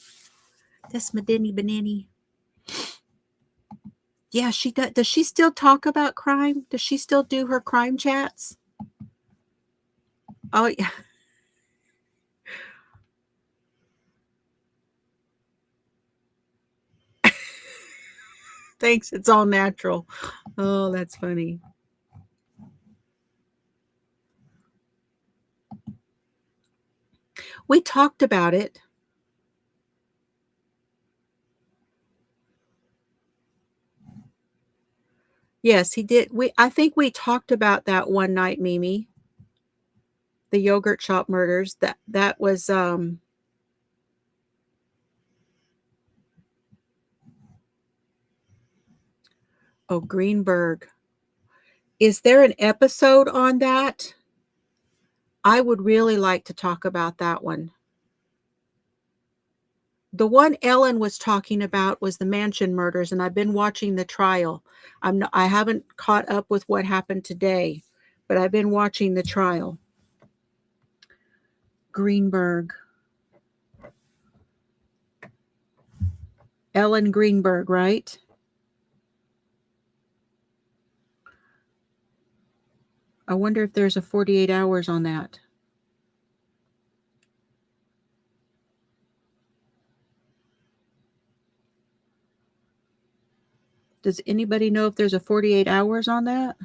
That's my Denny Banani. Yeah, she does. Does she still talk about crime? Does she still do her crime chats? Oh, yeah. Thanks. It's all natural. Oh, that's funny. We talked about it. Yes, he did. I think we talked about that one night, Mimi. The yogurt shop murders. That was oh, Greenberg. Is there an episode on that? I would really like to talk about that one. The one Ellen was talking about was the mansion murders, and I've been watching the trial. I haven't caught up with what happened today, but I've been watching the trial. Greenberg. Ellen Greenberg, right? I wonder if there's a 48 hours on that. Does anybody know if there's a 48 hours on that?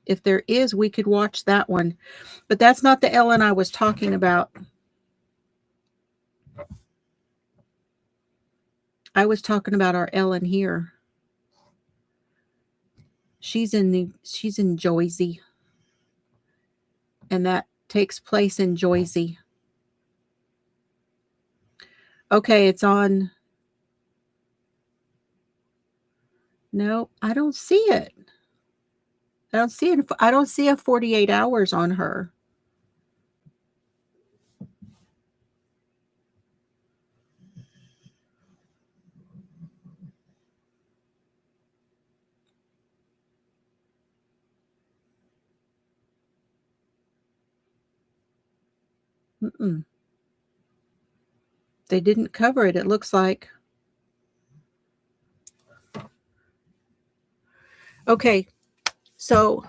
If there is, we could watch that one. But that's not the Ellen I was talking about. I was talking about our Ellen here. She's in Joyzy. And that takes place in Joyzy. Okay, it's on. No, I don't see it. I don't see it. I don't see a 48 hours on her. Mm-mm. They didn't cover it, it looks like. Okay, so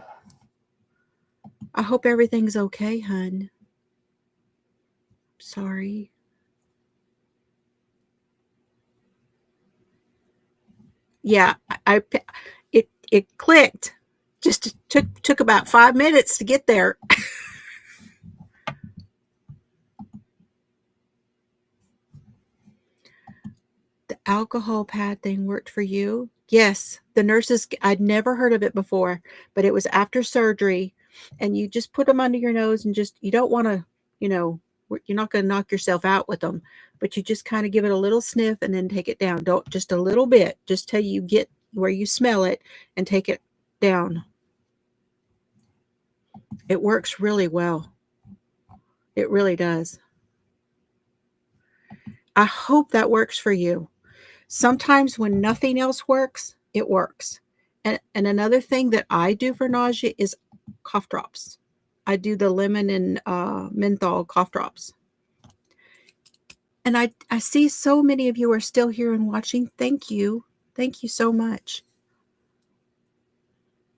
I hope everything's okay, hun. Sorry. Yeah, it clicked. Just took about 5 minutes to get there. alcohol pad thing worked for you? Yes, the nurses, I'd never heard of it before, but it was after surgery, and you just put them under your nose and just, you don't want to, you know, you're not going to knock yourself out with them, but you just kind of give it a little sniff and then take it down. Don't, just a little bit, just till you get where you smell it and take it down. It works really well. It really does. I hope that works for you. Sometimes when nothing else works, it works. And another thing that I do for nausea is cough drops. I do the lemon and menthol cough drops. And I see so many of you are still here and watching. Thank you. Thank you so much.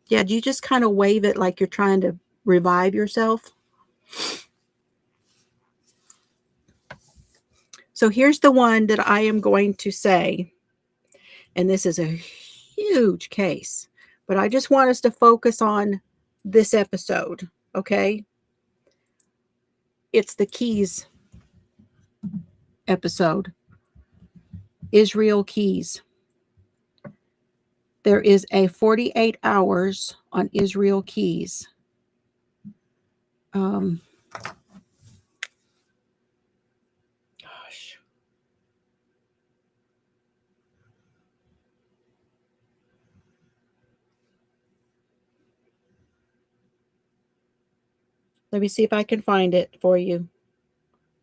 Yeah, do you just kind of wave it like you're trying to revive yourself? So here's the one that I am going to say. And this is a huge case, but I just want us to focus on this episode, okay? It's the Keys episode. Israel Keys. There is a 48 hours on Israel Keys. Gosh. Let me see if I can find it for you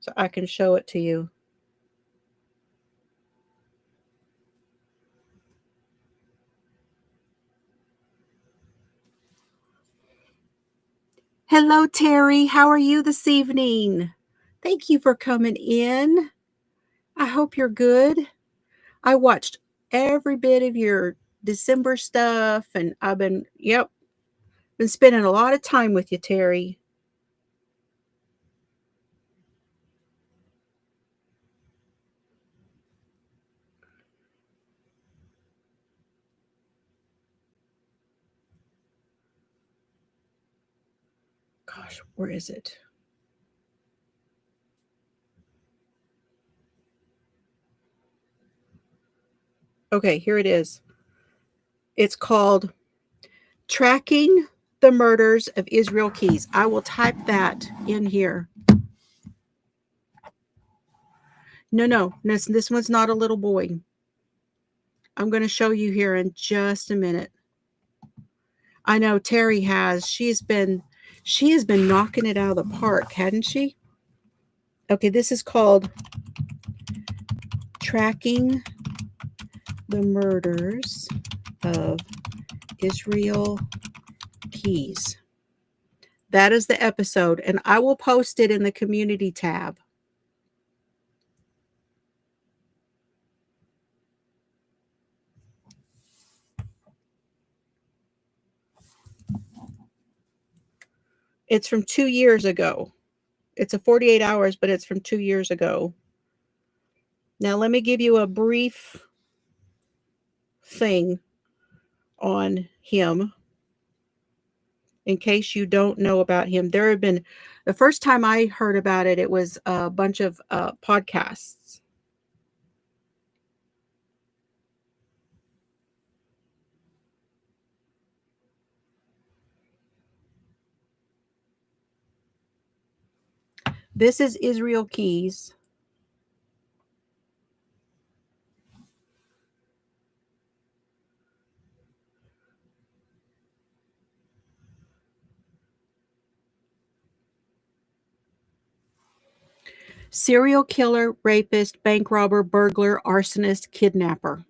so I can show it to you. Hello, Terry. How are you this evening? Thank you for coming in. I hope you're good. I watched every bit of your December stuff, and I've been spending a lot of time with you, Terry. Gosh, where is it? Okay, here it is. It's called Tracking the Murders of Israel Keys. I will type that in here. No, this one's not a little boy. I'm going to show you here in just a minute. I know Terry has. She has been knocking it out of the park, hadn't she? Okay, this is called Tracking the Murders of Israel Keys. That is the episode, and I will post it in the community tab. It's from 2 years ago. It's a 48 hours, but it's from 2 years ago. Now, let me give you a brief thing on him in case you don't know about him. There have been, the first time I heard about it, it was a bunch of podcasts. This is Israel Keys. Serial killer, rapist, bank robber, burglar, arsonist, kidnapper.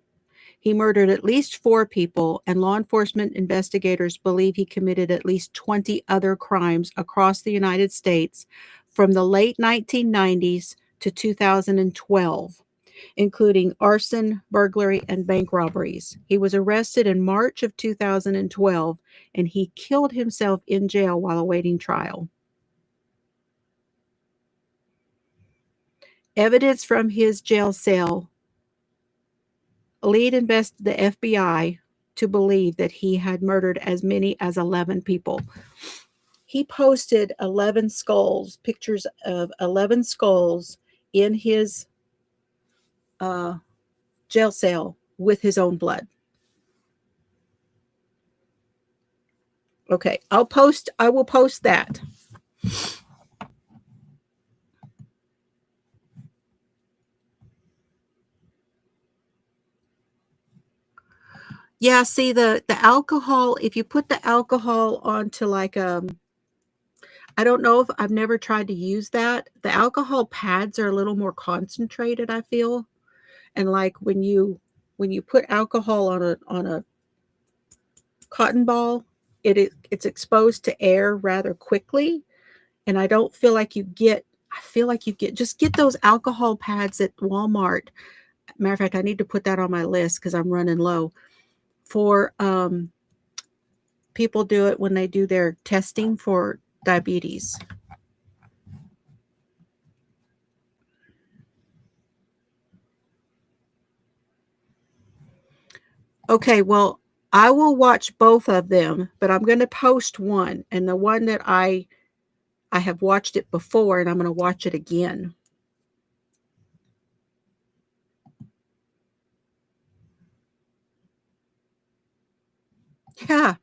He murdered at least 4 people, and law enforcement investigators believe he committed at least 20 other crimes across the United States from the late 1990s to 2012, including arson, burglary, and bank robberies. He was arrested in March of 2012, and he killed himself in jail while awaiting trial. Evidence from his jail cell lead the FBI to believe that he had murdered as many as 11 people. He posted 11 skulls, pictures of 11 skulls in his jail cell with his own blood. Okay, I will post that. Yeah, see the alcohol, if you put the alcohol onto like I don't know, if I've never tried to use that. The alcohol pads are a little more concentrated, I feel. And like when you put alcohol on a cotton ball, it's exposed to air rather quickly, and I don't feel like you get I feel like you get those alcohol pads at Walmart. Matter of fact, I need to put that on my list because I'm running low. For people do it when they do their testing for diabetes. Okay, well, I will watch both of them, but I'm going to post one, and the one that I have watched it before, and I'm going to watch it again. Yeah,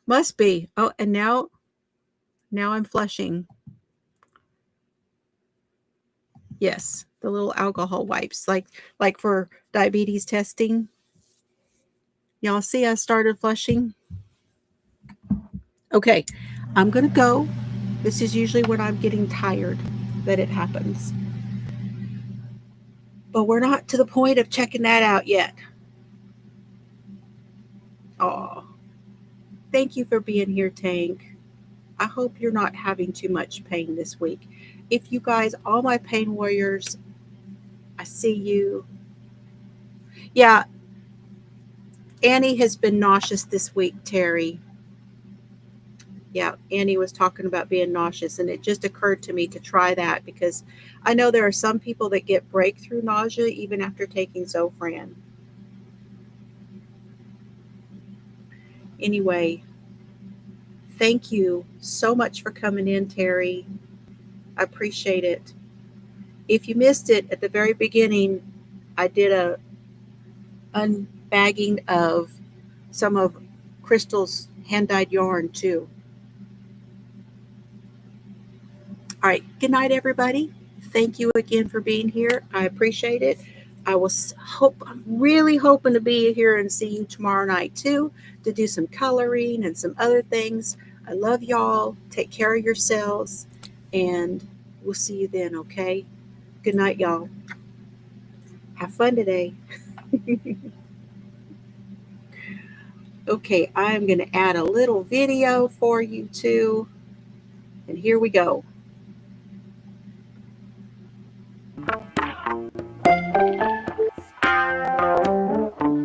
must be. Oh, and now I'm flushing. Yes, the little alcohol wipes, like for diabetes testing. Y'all see I started flushing? Okay, I'm going to go. This is usually when I'm getting tired that it happens. But we're not to the point of checking that out yet. Oh, thank you for being here, Tank. I hope you're not having too much pain this week. If you guys, all my pain warriors, I see you. Yeah, Annie has been nauseous this week, Terry. Yeah, Annie was talking about being nauseous, and it just occurred to me to try that because I know there are some people that get breakthrough nausea even after taking Zofran. Anyway, thank you so much for coming in, Terry. I appreciate it. If you missed it at the very beginning, I did a unbagging of some of Crystal's hand-dyed yarn too. All right, good night, everybody. Thank you again for being here. I appreciate it. I'm really hoping to be here and see you tomorrow night too, to do some coloring and some other things. I love y'all. Take care of yourselves, and we'll see you then, okay? Good night, y'all. Have fun today. Okay, I'm going to add a little video for you too. And here we go.